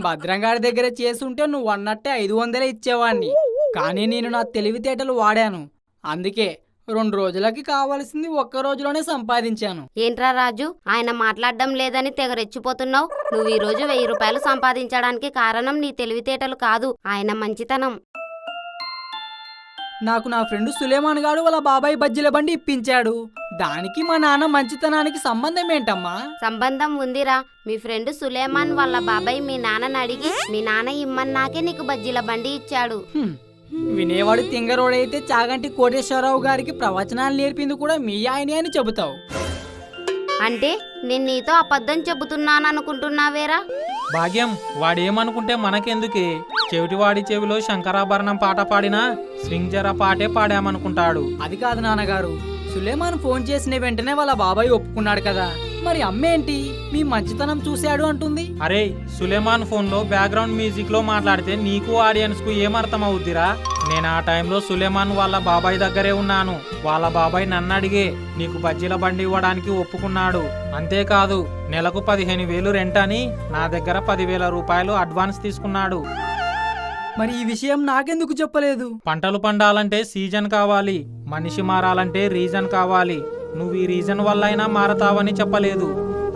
భద్రంగాడి దగ్గర చేసుంటే నువ్వు అన్నట్టే 500 ఇచ్చేవాణ్ణి. కానీ నేను నా తెలివితేటలు వాడాను. అందుకే 2 రోజులకి కావాల్సింది ఒక్క రోజులోనే సంపాదించాను.
ఏంట్రా రాజు, ఆయన మాట్లాడడం లేదని తెగ రెచ్చిపోతున్నావు? నువ్వు ఈ రోజు 1000 రూపాయలు సంపాదించడానికి కారణం నీ తెలివితేటలు కాదు, ఆయన మంచితనం.
నాకు నా ఫ్రెండ్ సులేమాన్ గాడు వాళ్ళ బాబాయ్ బజ్జీల బండి ఇప్పించాడు. దానికి మా నాన్న మంచితనానికి సంబంధం ఏంటమ్మా?
సంబంధం ఉందిరా. మీ ఫ్రెండ్ సులేమాన్ వాళ్ళ బాబాయ్ మీ నాన్నని అడిగి మీ నాన్న ఇమ్మన్నాకే నీకు బజ్జీల బండి ఇచ్చాడు.
వినేవాడు తింగరోడైతే చాగంటి కోటేశ్వరరావు గారికి ప్రవచనాలు నేర్పింది కూడా మీ ఆయనే అని చెబుతావు.
అంటే నేను నీతో అబద్ధం చెబుతున్నాననుకుంటున్నావేరా?
భాగ్యం, వాడేమనుకుంటే మనకెందుకే? చెవిటివాడి చెవిలో శంకరాభరణం పాట పాడినా స్వింగ్ జరా పాటే పాడామనుకుంటాడు.
అది కాదు నాన్నగారు, సులేమాన్ ఫోన్ చేసిన వెంటనే వాళ్ళ బాబాయ్ ఒప్పుకున్నాడు కదా, మరి అమ్మేంటి మీ మంచితనం చూశాడు అంటుంది?
అరే, సులేమాన్ ఫోన్లో బ్యాక్గ్రౌండ్ మ్యూజిక్ లో మాట్లాడితే నీకు ఆడియన్స్ కు ఏమర్థం అవుద్దిరా? నేను ఆ టైంలో సులేమాన్ వాళ్ళ బాబాయ్ దగ్గరే ఉన్నాను. వాళ్ళ బాబాయ్ నన్ను అడిగే నీకు బజ్జీల బండి ఇవ్వడానికి ఒప్పుకున్నాడు. అంతేకాదు నెలకు 15,000 రెంట్ అని నా దగ్గర 10,000 రూపాయలు అడ్వాన్స్ తీసుకున్నాడు.
మరి ఈ విషయం నాకెందుకు చెప్పలేదు?
పంటలు పండాలంటే సీజన్ కావాలి, మనిషి మారాలంటే రీజన్ కావాలి. నువ్వు ఈ రీజన్ వల్ల అయినా మారతావని చెప్పలేదు.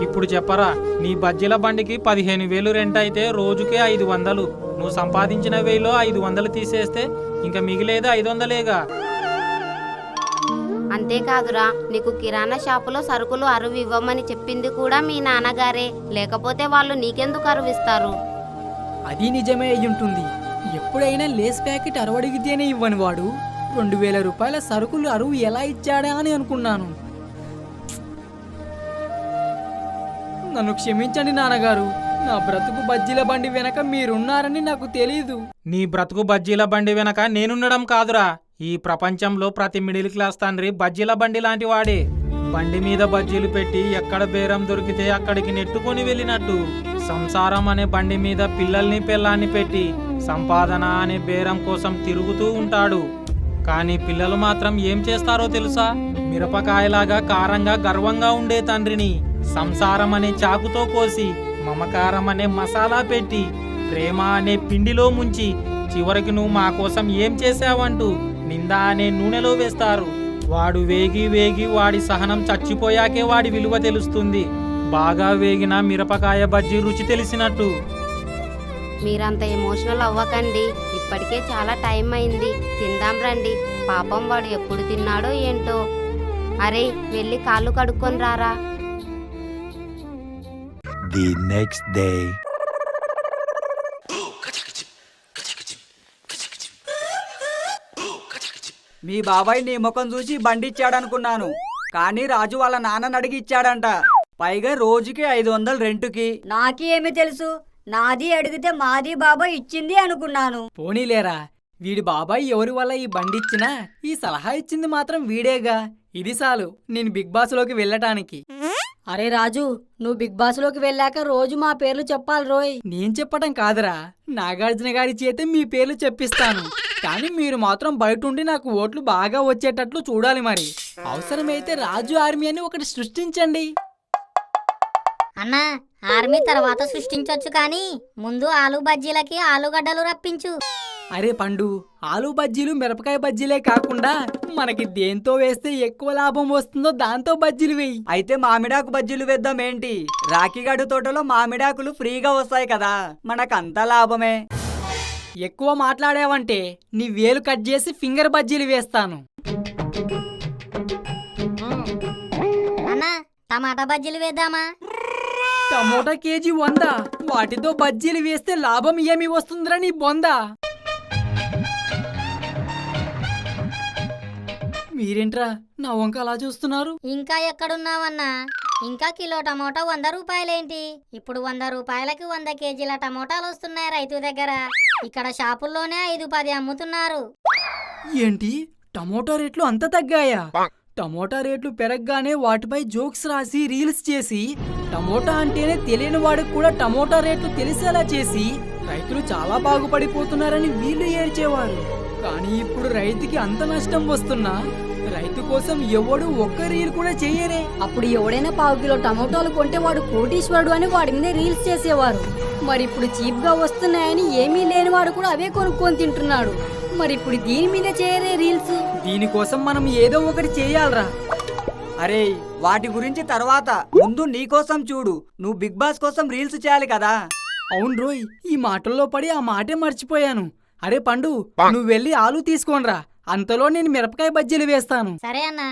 ఇప్పుడు చెప్పరా, నీ బజ్జీల బండికి 15,000 రెంట్ అయితే రోజుకే 500. నువ్వు సంపాదించిన 1000లో 500 తీసేస్తే ఇంకా మిగిలేది 500లేగా.
అంతేకాదురా, నీకు కిరాణా షాపులో సరుకులు అరువు ఇవ్వమని చెప్పింది కూడా మీ నాన్నగారే. లేకపోతే వాళ్ళు నీకెందుకు అరువిస్తారు?
అది నిజమే అయ్యుంటుంది. ఎప్పుడైనా లేస్ ప్యాకెట్ అరవడిగితేనే ఇవ్వని వాడు 2,000 రూపాయల సరుకులు అరువు ఎలా ఇచ్చాడా అని అనుకున్నాను. నన్ను క్షమించండి నాన్నగారు, నా బ్రతుకు బజ్జీల బండి వెనక మీరున్నారని నాకు తెలీదు.
నీ బ్రతుకు బజ్జీల బండి వెనక నేనుండడం కాదురా, ఈ ప్రపంచంలో ప్రతి మిడిల్ క్లాస్ తండ్రి బజ్జీల బండి లాంటి వాడే. బండి మీద బజ్జీలు పెట్టి ఎక్కడ బేరం దొరికితే అక్కడికి నెట్టుకొని వెళ్ళినట్టు సంసారం అనే బండి మీద పిల్లల్ని పెళ్ళాన్ని పెట్టి సంపాదన అనే బేరం కోసం తిరుగుతూ ఉంటాడు. కానీ పిల్లలు మాత్రం ఏం చేస్తారో తెలుసా? మిరపకాయలాగా కారంగా గర్వంగా ఉండే తండ్రిని సంసారం అనే చాకుతో కోసి మమకారం అనే మసాలా పెట్టి ప్రేమ అనే పిండిలో ముంచి చివరికి నువ్వు మా కోసం ఏం చేశావంటూ నింద అనే నూనెలో వేస్తారు. వాడు వేగి వేగి వాడి సహనం చచ్చిపోయాకే వాడి విలువ తెలుస్తుంది. బాగా వేగిన మిరపకాయ బజ్జీ రుచి తెలిసినట్టు.
మీరంత ఎమోషనల్ అవ్వకండి, ఇప్పటికే చాలా టైం అయింది. తిందాం రండి. పాపం వాడు ఎప్పుడు తిన్నాడో ఏంటో. అరే, వెళ్ళి కాళ్ళు కడుక్కొని రారా.
The next day.
మీ బాబాయ్ నీ ముఖం చూసి బండి ఇచ్చాడనుకున్నాను, కానీ రాజు వాళ్ళ నాన్నని అడిగి ఇచ్చాడంట. పైగా రోజుకి 500 రెంటుకి.
నాకేమి తెలుసు? నాది అడిగితే మాది బాబాయ్ ఇచ్చింది అనుకున్నాను.
పోనీలేరా, వీడి బాబాయ్ ఎవరి వల్ల ఈ బండి ఇచ్చినా ఈ సలహా ఇచ్చింది మాత్రం వీడేగా. ఇది చాలు నేను బిగ్ బాస్ లోకి వెళ్ళటానికి.
అరే రాజు, నువ్వు బిగ్ బాస్ లోకి వెళ్ళాక రోజు మా పేర్లు చెప్పాలి రోయ్.
నేను చెప్పటం కాదురా, నాగార్జున గారి చేతే మీ పేర్లు చెప్పిస్తాను. కానీ మీరు మాత్రం బయట ఉండి నాకు ఓట్లు బాగా వచ్చేటట్లు చూడాలి. మరి అవసరమైతే రాజు ఆర్మీ అని ఒకటి సృష్టించండి.
అన్నా, ఆర్మీ తర్వాత సృష్టించొచ్చు, కానీ ముందు ఆలు బజ్జీలకి ఆలుగడ్డలు రప్పించు.
అరే పండు, ఆలు బజ్జీలు మిరపకాయ బజ్జీలే కాకుండా మనకి దేంతో వేస్తే ఎక్కువ లాభం వస్తుందో దాంతో బజ్జీలు వేయి.
అయితే మామిడాకు బజ్జీలు వేద్దాం ఏంటి? రాఖీగడు తోటలో మామిడాకులు ఫ్రీగా వస్తాయి కదా, మనకంతా లాభమే.
ఎక్కువ మాట్లాడావంటే నీ వేలు కట్ చేసి ఫింగర్ బజ్జీలు వేస్తాను.
అన్నా, టమాటా బజ్జీలు వేద్దామా?
Tomato KG 100. వాటితో బజ్జీలు వేస్తే లాభం ఏమి వస్తుందిరా నీ బొందా? మీరేంట్రా నా వంక అలా చూస్తున్నారు?
ఇంకా ఎక్కడున్నావన్నా? ఇంకా కిలో టమోటా 100 రూపాయలేంటి? ఇప్పుడు 100 రూపాయలకి 100 కేజీల టమోటాలు వస్తున్నాయి రైతు దగ్గర. ఇక్కడ షాపుల్లోనే 5-10 అమ్ముతున్నారు.
ఏంటి, టమోటా రేట్లు అంత తగ్గాయా? టమోటా రేట్లు పెరగగానే వాటిపై జోక్స్ రాసి రీల్స్ చేసి టమోటా అంటేనే తెలియని వాడికి కూడా టమోటా రేట్లు తెలిసేలా చేసి రైతులు చాలా బాగుపడిపోతున్నారని వీళ్ళు ఏడ్చేవారు. కానీ ఇప్పుడు రైతుకి అంత నష్టం వస్తున్నా రైతు కోసం ఎవడు ఒక్క రీల్ కూడా చెయ్యరే.
అప్పుడు ఎవడైనా 1/4 కిలో టమోటాలు కొంటే వాడు కోటీశ్వరుడు అని వాడి మీద రీల్స్ చేసేవారు. మరి ఇప్పుడు చీప్ గా వస్తున్నాయని ఏమీ లేనివాడు కూడా అవే కొనుక్కొని తింటున్నాడు. మరి ఇప్పుడు దీని మీద చేయరే రీల్స్.
దీనికోసం మనం ఏదో ఒకటి చేయాలరా.
అరే వాటి గురించి తర్వాత, ముందు నీ కోసం చూడు. నువ్వు బిగ్ బాస్ కోసం రీల్స్ చేయాలి కదా.
అవును రోయ్, ఈ మాటల్లో పడి ఆ మాటే మర్చిపోయాను. అరే పండు, నువ్వు వెళ్ళి ఆలు తీసుకోనరా, అంతలో నేను మిరపకాయ బజ్జీలు వేస్తాను.
సరే అన్నా.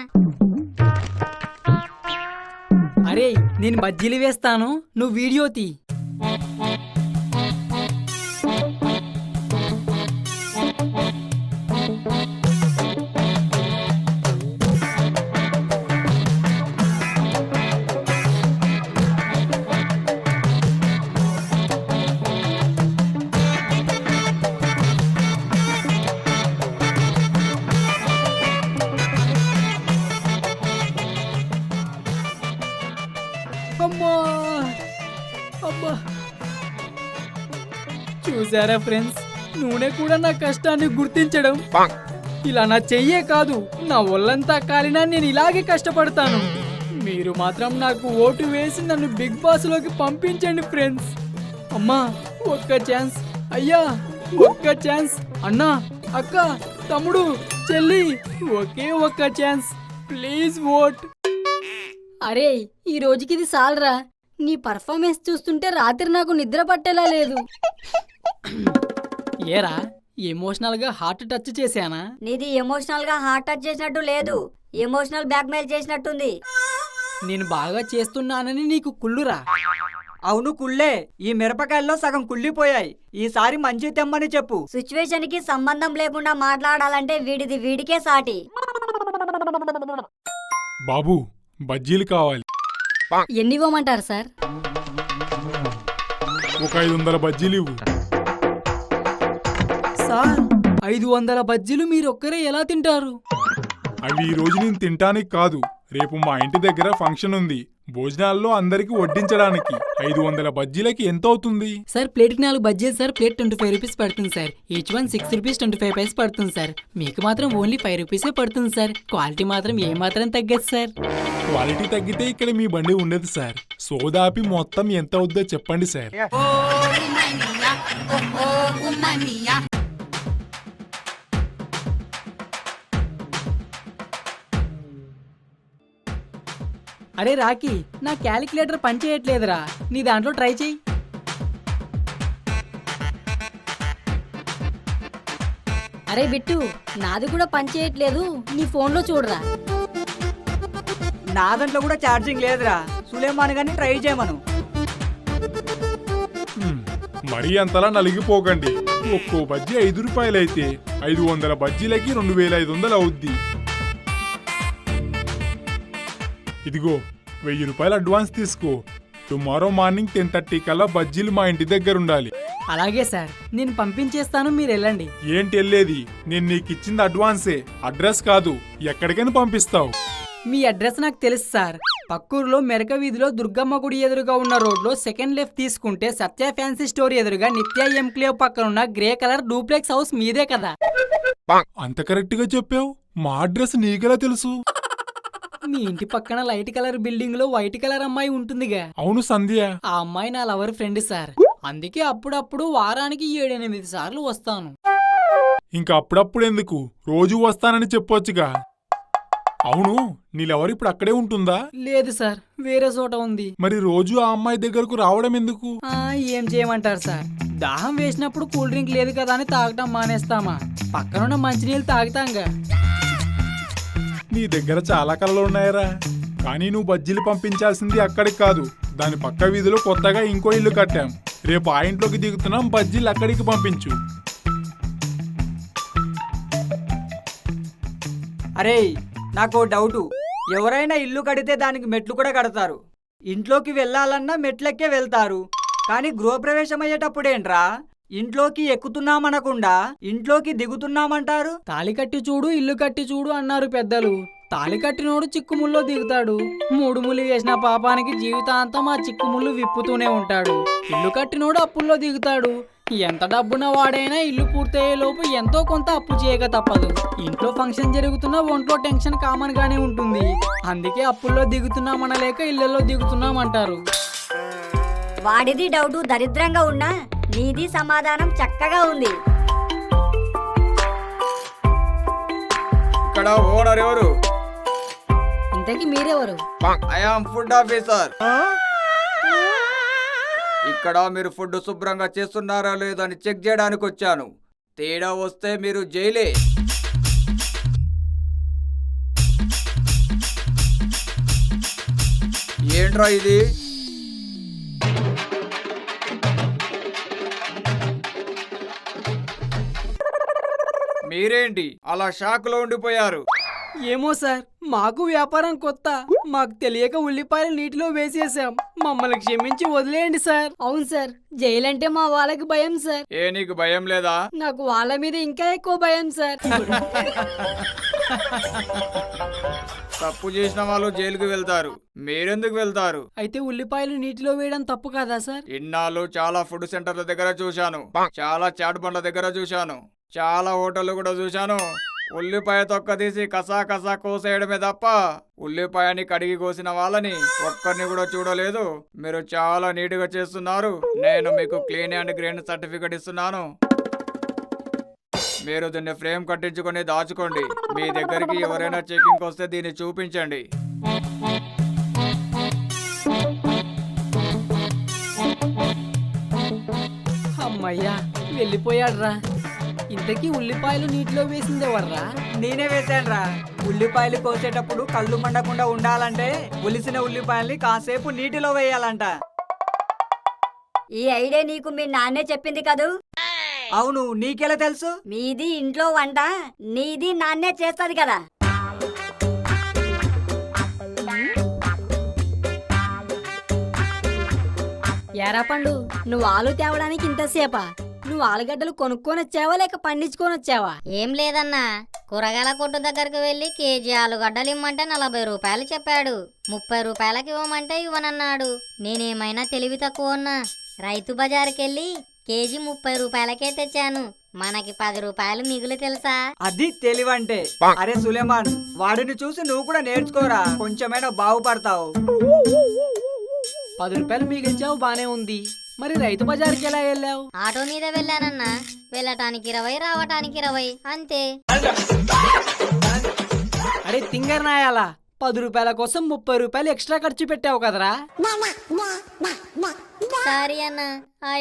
అరే నేను బజ్జీలు వేస్తాను, నువ్వు వీడియో తీ. అమ్మా అబ్బా, చూసారా ఫ్రెండ్స్, నూనె కూడా నా కష్టాన్ని గుర్తించడం. ఇలా నా చెయ్యే కాదు, నా ఒళ్ళంతా కాలినా నేను ఇలాగే కష్టపడతాను. మీరు మాత్రం నాకు ఓటు వేసి నన్ను బిగ్ బాస్ లోకి పంపించండి ఫ్రెండ్స్. అమ్మా ఒక్క ఛాన్స్, అయ్యా ఒక్క ఛాన్స్, అన్నా అక్క తమ్ముడు చెల్లి ఒకే ఒక్క ఛాన్స్, ప్లీజ్ ఓట్.
అరే ఈ రోజుకి ఇది సాలరా. నీ పర్ఫార్మెన్స్ చూస్తుంటే రాత్రి నాకు నిద్ర పట్టేలా లేదు.
ఏరా ఎమోషనల్ గా హార్ట్ టచ్ చేశానా?
నీది ఎమోషనల్ గా హార్ట్ టచ్ చేసినట్టు లేదు, ఎమోషనల్ బ్లాక్మెయిల్ చేసినట్టుంది.
నేను బాగా చేస్తున్నానని నీకు కుళ్ళురా?
అవును కుళ్ళే, ఈ మిరపకాయల్లో సగం కుళ్ళిపోయాయి. ఈసారి మంచి తెమ్మని చెప్పు.
సిచ్యువేషన్ కి సంబంధం లేకుండా మాట్లాడాలంటే వీడిది వీడికే సాటి.
బాబు బజ్జీలు కావాలి.
ఎన్ని ఇవ్వమంటారు సార్?
ఒక 500 బజ్జీలు ఇవ్వు.
సార్ 500 బజ్జీలు మీరొక్కరే ఎలా తింటారు?
అవి ఈ రోజు నేను తింటానికి కాదు, రేపు మా ఇంటి దగ్గర ఫంక్షన్ ఉంది. భోజనాల్లో అందరికి వడ్డించడానికి 500 బజ్జీలకి ఎంత అవుతుంది?
సార్ ప్లేట్కి 4 బజ్జీలు సార్, ప్లేట్ 25 రూపీస్ పడుతుంది sir. Each one 6 rupees 25 paise పడుతుంది సార్. మీకు మాత్రం ఓన్లీ 5 రూపీసే పడుతుంది సార్. క్వాలిటీ మాత్రం ఏమాత్రం తగ్గదు సార్.
క్వాలిటీ తగ్గితే ఇక్కడ మీ బండి ఉండదు సార్. సోదాపి మొత్తం ఎంత అవుద్దో చెప్పండి సార్.
అరే రాకీ, నా క్యాలిక్యులేటర్ పనిచేయట్లేదురా, నీ దాంట్లో ట్రై చెయ్యి.
అరే బిట్టు, నాది కూడా పనిచేయట్లేదు, నీ ఫోన్లో చూడరా.
నా దాంట్లో కూడా ఛార్జింగ్ లేదురా. సులేమాన్ గాని ట్రై చేయమను.
మరీ అంతలా నలిగిపోకండి. ఒక్కో బజ్జీ 5 రూపాయలైతే 500 బజ్జీలకి 2500 అవుద్ది. ఇదిగో 1000 రూపాయలు అడ్వాన్స్ తీసుకో. టుమారో మార్నింగ్ 10:30 కల్లా బజ్జీలు మా ఇంటి దగ్గర ఉండాలి.
అలాగే సార్, నేను పంపించేస్తాను, మీరు వెళ్ళండి.
ఏంటి వెళ్ళేది? నేను నీకు ఇచ్చింది అడ్వాన్సే, అడ్రస్ కాదు. ఎక్కడికైనా పంపిస్తావు?
మీ అడ్రస్ నాకు తెలుసు సార్. పక్కూరులో మెరక వీధిలో దుర్గమ్మ గుడి ఎదురుగా ఉన్న రోడ్లో సెకండ్ లెఫ్ట్ తీసుకుంటే సత్య ఫ్యాన్సీ స్టోర్ ఎదురుగా నిత్య ఎంక్లేవ్ పక్కన ఉన్న గ్రే కలర్ డూప్లెక్స్ హౌస్ మీదే కదా.
అంత కరెక్ట్ గా చెప్పావు. మా అడ్రస్ నీకెలా తెలుసు?
మీ ఇంటి పక్కన లైట్ కలర్ బిల్డింగ్ లో వైట్ కలర్ అమ్మాయి ఉంటుందిగా.
అవును సంధ్య.
ఆ అమ్మాయి నా లవర్ ఫ్రెండ్ సార్. అందుకే అప్పుడప్పుడు వారానికి 7-8 సార్లు వస్తాను.
ఇంకా అప్పుడప్పుడు ఎందుకు, రోజు వస్తానని చెప్పొచ్చుగా. అవును, నీలెవరు ఇప్పుడు అక్కడే ఉంటుందా?
లేదు సార్, వేరే చోట ఉంది.
మరి రోజు ఆ అమ్మాయి దగ్గరకు రావడం ఎందుకు?
ఏం చేయమంటారు సార్, దాహం వేసినప్పుడు కూల్ డ్రింక్ లేదు కదా అని తాగటం మానేస్తామా? పక్కనున్న మంచినీళ్ళు తాగుతాంగా.
నీ దగ్గర చాలా కళలు ఉన్నాయరా. కానీ నువ్వు బజ్జీలు పంపించాల్సింది అక్కడికి కాదు, దాని పక్క వీధిలో కొత్తగా ఇంకో ఇల్లు కట్టాం. రేపు ఆ ఇంట్లోకి దిగుతున్నాం, బజ్జీలు అక్కడికి పంపించు.
అరే నాకు డౌటు, ఎవరైనా ఇల్లు కడితే దానికి మెట్లు కూడా కడతారు. ఇంట్లోకి వెళ్ళాలన్నా మెట్లెక్కే వెళ్తారు. కానీ గృహప్రవేశం అయ్యేటప్పుడేంట్రా ఇంట్లోకి ఎక్కుతున్నామనకుండా ఇంట్లోకి దిగుతున్నామంటారు?
తాళి కట్టి చూడు ఇల్లు కట్టి చూడు అన్నారు పెద్దలు. తాళి కట్టినోడు చిక్కుముల్లో దిగుతాడు. 3 ముళ్ళు వేసిన పాపానికి జీవితాంతం ఆ చిక్కుముళ్ళు విప్పుతూనే ఉంటాడు. ఇల్లు కట్టినోడు అప్పుల్లో దిగుతాడు. ఎంత డబ్బున వాడైనా ఇల్లు పూర్తయ్యే లోపు ఎంతో కొంత అప్పు చేయక తప్పదు. ఇంట్లో ఫంక్షన్ జరుగుతున్నా ఒంట్లో టెన్షన్ కామన్ గానే ఉంటుంది. అందుకే అప్పుల్లో దిగుతున్నామనలేక ఇళ్లలో దిగుతున్నామంటారు.
వాడిది డౌటు దరిద్రంగా ఉన్నా నీది సమాధానం చక్కగా ఉంది.
ఇక్కడ ఓనర్ ఎవరు?
ఇంతకీ మీరెవరు?
I am food officer. ఇక్కడ మీరు ఫుడ్ శుభ్రంగా చేస్తున్నారా లేదని చెక్ చేయడానికి వచ్చాను. తేడా వస్తే మీరు జైలే. ఏంట్రా ఇది? మీరేంటి అలా షాక్ లో ఉండిపోయారు?
ఏమో సార్, మాకు వ్యాపారం కొత్త. మాకు తెలియక ఉల్లిపాయలు నీటిలో వేసేసాం. మమ్మల్ని క్షమించి వదిలేయండి సార్. అవును సార్, జైలంటే మా వాళ్ళకి భయం సార్.
ఏ నీకు భయం లేదా?
నాకు వాళ్ళ మీద ఇంకా ఎక్కువ భయం సార్.
తప్పు చేసిన వాళ్ళు జైలుకు వెళ్తారు, మీరెందుకు వెళ్తారు?
అయితే ఉల్లిపాయలు నీటిలో వేయడం తప్పు కదా సార్?
ఇన్నాళ్ళు చాలా ఫుడ్ సెంటర్ల దగ్గర చూశాను, చాలా చాట్ బండ్ల దగ్గర చూశాను, చాలా హోటళ్లు కూడా చూశాను. ఉల్లిపాయ తొక్క తీసి కసా కసా కోసేయడమే తప్ప ఉల్లిపాయని కడిగి కోసిన వాళ్ళని ఒక్కరిని కూడా చూడలేదు. మీరు చాలా నీట్ గా చేస్తున్నారు. నేను మీకు క్లీన్ అండ్ గ్రీన్ సర్టిఫికెట్ ఇస్తున్నాను. మీరు దీన్ని ఫ్రేమ్ కట్టించుకొని దాచుకోండి. మీ దగ్గరికి ఎవరైనా చెకింగ్ వస్తే దీన్ని చూపించండి.
అమ్మయ్యా, వెళ్ళిపోయాడ్రా. ఇంతకీ ఉల్లిపాయలు నీటిలో వేసిందేవర్రా?
నేనే వేశానురా. ఉల్లిపాయలు కోసేటప్పుడు కళ్ళు మండకుండా ఉండాలంటే ఉలిసిన ఉల్లిపాయల్ని కాసేపు నీటిలో వేయాలంట.
ఈ ఐడియా నీకు మీ నాన్నే చెప్పింది కదూ?
అవును, నీకెలా తెలుసు?
మీది ఇంట్లో వంట, నీది నాన్నే చేస్తది కదా.
ఏరా పండు, నువ్వు ఆలు తేవడానికి ఇంతసేపా? నువ్వు ఆలుగడ్డలు కొనుక్కొని వచ్చావా లేక పండించుకొని వచ్చావా?
ఏం లేదన్నా, కూరగాయల కొట్టు దగ్గరకు వెళ్ళి కేజీ ఆలుగడ్డలు ఇమ్మంటే 40 రూపాయలు చెప్పాడు. 30 రూపాయలకి ఇవ్వమంటే ఇవ్వనన్నాడు. నేనేమైనా తెలివి తక్కువ ఉన్నా రైతు బజారుకెళ్ళి కేజీ 30 రూపాయలకే తెచ్చాను. మనకి 10 రూపాయలు మిగులు తెలుసా?
అది తెలివంటే. అరే సులేమాన్, వాడిని చూసి నువ్వు కూడా నేర్చుకోరా, కొంచెమైనా బాగుపడతావు.
10 రూపాయలు మిగిల్చావు, బానే ఉంది. మరి రైతు బజార్కి ఎలా వెళ్ళావు?
ఆటో మీద వెళ్ళానన్నా. వెళ్ళటానికి 20, రావటానికి 20 అంతే.
అరే తింగర్ నాయాలా, 10 రూపాయల కోసం 30 రూపాయలు ఎక్స్ట్రా ఖర్చు పెట్టావు కదరా?
సారీ అన్న,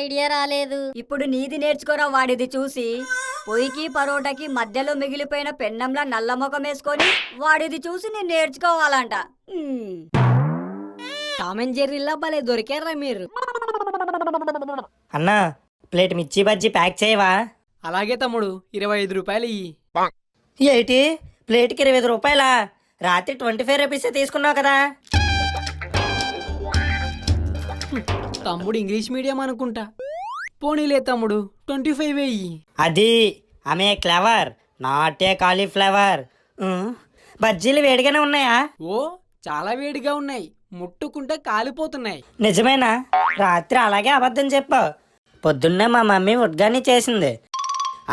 ఐడియా రాలేదు.
ఇప్పుడు నీది నేర్చుకోరా వాడిది చూసి. పొయ్యికి పరోటాకి మధ్యలో మిగిలిపోయిన పెన్నంలా నల్ల ముఖం వేసుకొని వాడిది చూసి నేను నేర్చుకోవాలంట.
టామ్ అండ్ జెర్రీలా భలే దొరికారా మీరు.
అన్నా, ప్లేట్ మిర్చి బజ్జీ ప్యాక్ చేయవా?
అలాగే తమ్ముడు, 25 రూపాయలు ఇయ్యి.
ఏంటి, ప్లేట్కి 25 రూపాయలా? రాత్రి 25 రూపీసే తీసుకున్నావు కదా.
తమ్ముడు ఇంగ్లీష్ మీడియం అనుకుంటా. పోనీలే తమ్ముడు, 25 వెయ్యి.
అది ఆమె క్లవర్, నాట్ ఏ కాలీఫ్లవర్. బజ్జీలు వేడిగానే ఉన్నాయా?
ఓ, చాలా వేడిగా ఉన్నాయి, ముట్టుకుంటే కాలిపోతున్నాయి.
నిజమేనా? రాత్రి అలాగే అబద్ధం చెప్పావు. పొద్దున్నే మా మమ్మీ ఉడ్గాని చేసింది,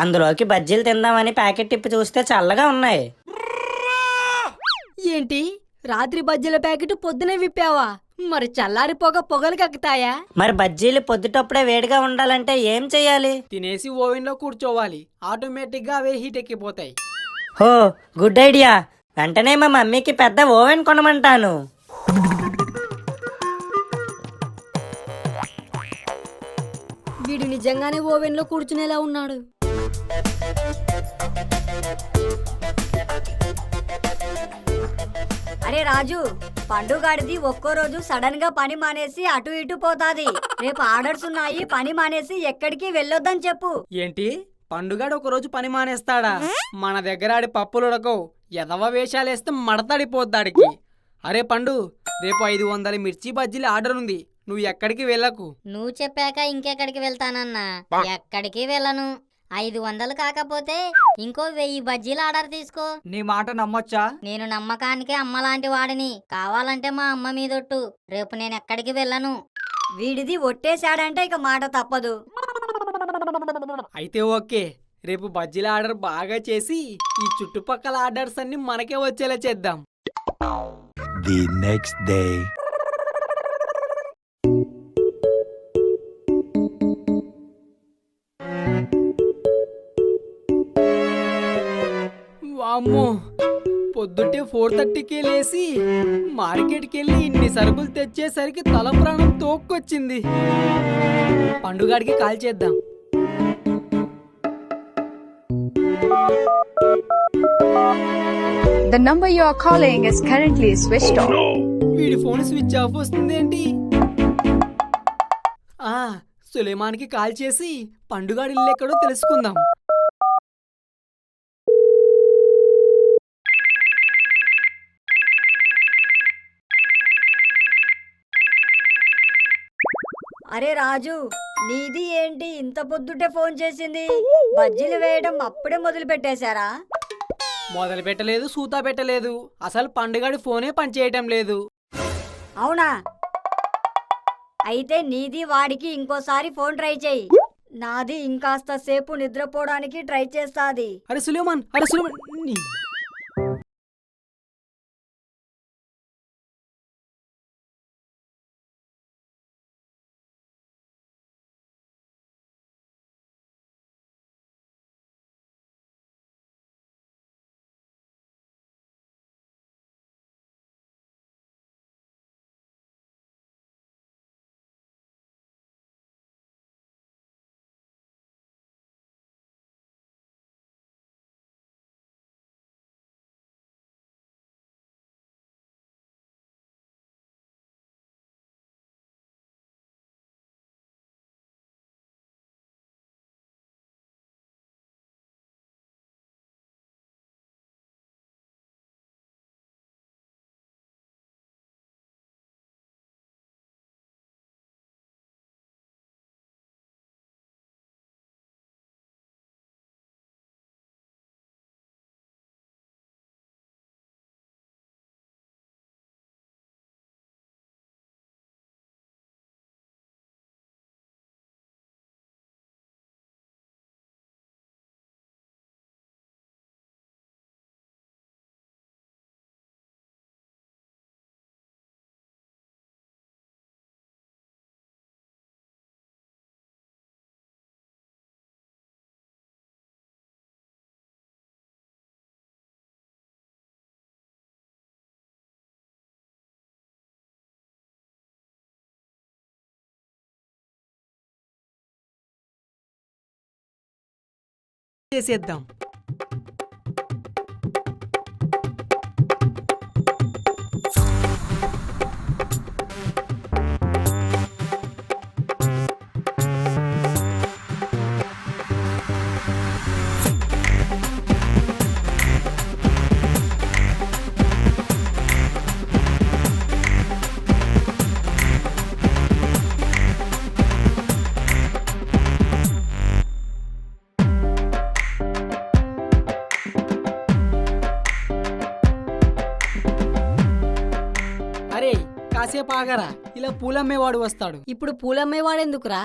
అందులోకి బజ్జీలు తిందామని ప్యాకెట్ తిప్పి చూస్తే చల్లగా ఉన్నాయి.
ఏంటి, రాత్రి బజ్జీల ప్యాకెట్ పొద్దునే విప్పావా? మరి చల్లారిపోగా పొగలు కక్కుతాయా?
మరి బజ్జీలు పొద్దుటప్పుడే వేడిగా ఉండాలంటే ఏం చెయ్యాలి?
తినేసి ఓవెన్ లో కూర్చోవాలి, ఆటోమేటిక్ గా అవే హీట్ ఎక్కిపోతాయి.
హో, గుడ్ ఐడియా. వెంటనే మా మమ్మీకి పెద్ద ఓవెన్ కొనమంటాను.
వీడు నిజంగానే ఓవెన్ లో కూర్చునేలా ఉన్నాడు.
అరే రాజు, పండుగాడిది ఒక్కో రోజు సడన్ గా పని మానేసి అటు ఇటు పోతాది. రేపు ఆర్డర్స్ ఉన్నాయి, పని మానేసి ఎక్కడికి వెళ్ళొద్దని చెప్పు.
ఏంటి, పండుగాడు ఒక రోజు పని మానేస్తాడా? మన దగ్గర ఆడి పప్పులు ఉడకవు, ఎదవ వేషాలేస్తే మడతడిపోద్దాడికి. అరే పండు, రేపు 500 మిర్చి బజ్జీలు ఆర్డర్ ఉంది, నువ్వు ఎక్కడికి వెళ్ళకు.
నువ్వు చెప్పాక ఇంకెక్కడికి వెళ్తానన్నా? ఎక్కడికి వెళ్ళను. 500 కాకపోతే ఇంకో 1000 బజ్జీలు ఆర్డర్ తీసుకో.
నీ మాట నమ్మొచ్చా?
నేను నమ్మకానికి అమ్మలాంటి వాడిని. కావాలంటే మా అమ్మ మీదొట్టు. రేపు నేను ఎక్కడికి వెళ్ళను.
వీడిది ఒట్టేశాడంటే ఇక మాట తప్పదు.
అయితే ఓకే, రేపు బజ్జీల ఆర్డర్ బాగా చేసి ఈ చుట్టుపక్కల ఆర్డర్స్ అన్ని మనకే వచ్చేలా చేద్దాం.
The next day.
వామ్మో, పొద్దుటే 4:30కే లేసి మార్కెట్కి వెళ్ళి ఇన్ని సరుకులు తెచ్చేసరికి తల ప్రాణం తోక్కొచ్చింది. పండుగాడికి కాల్ చేద్దాం.
The number you are calling is currently switched off.
వీడి ఫోన్ స్విచ్ ఆఫ్ వస్తుందేంటి? సులేమాన్కి కాల్ చేసి పండుగాడి ఇల్లు ఎక్కడో తెలుసుకుందాం.
అరే రాజు, నీది ఏంటి ఇంత పొద్దుటే ఫోన్ చేసింది? బజ్జీలు వేయడం అప్పుడే మొదలు పెట్టేశారా?
మొదలు పెట్టలేదు, సూతా పెట్టలేదు. అసలు పండుగాడి ఫోనే పనిచేయటం లేదు.
అవునా? అయితే నీది వాడికి ఇంకోసారి ఫోన్ ట్రై చేయి. నాది ఇంకాస్త సేపు నిద్రపోవడానికి ట్రై చేస్తాది.
అరే సులేమాన్, నీ- చేసేద్దాం. అరే కాసేపు ఆగరా, ఇలా పూలమ్మేవాడు వస్తాడు.
ఇప్పుడు పూలమ్మేవాడెందుకురా?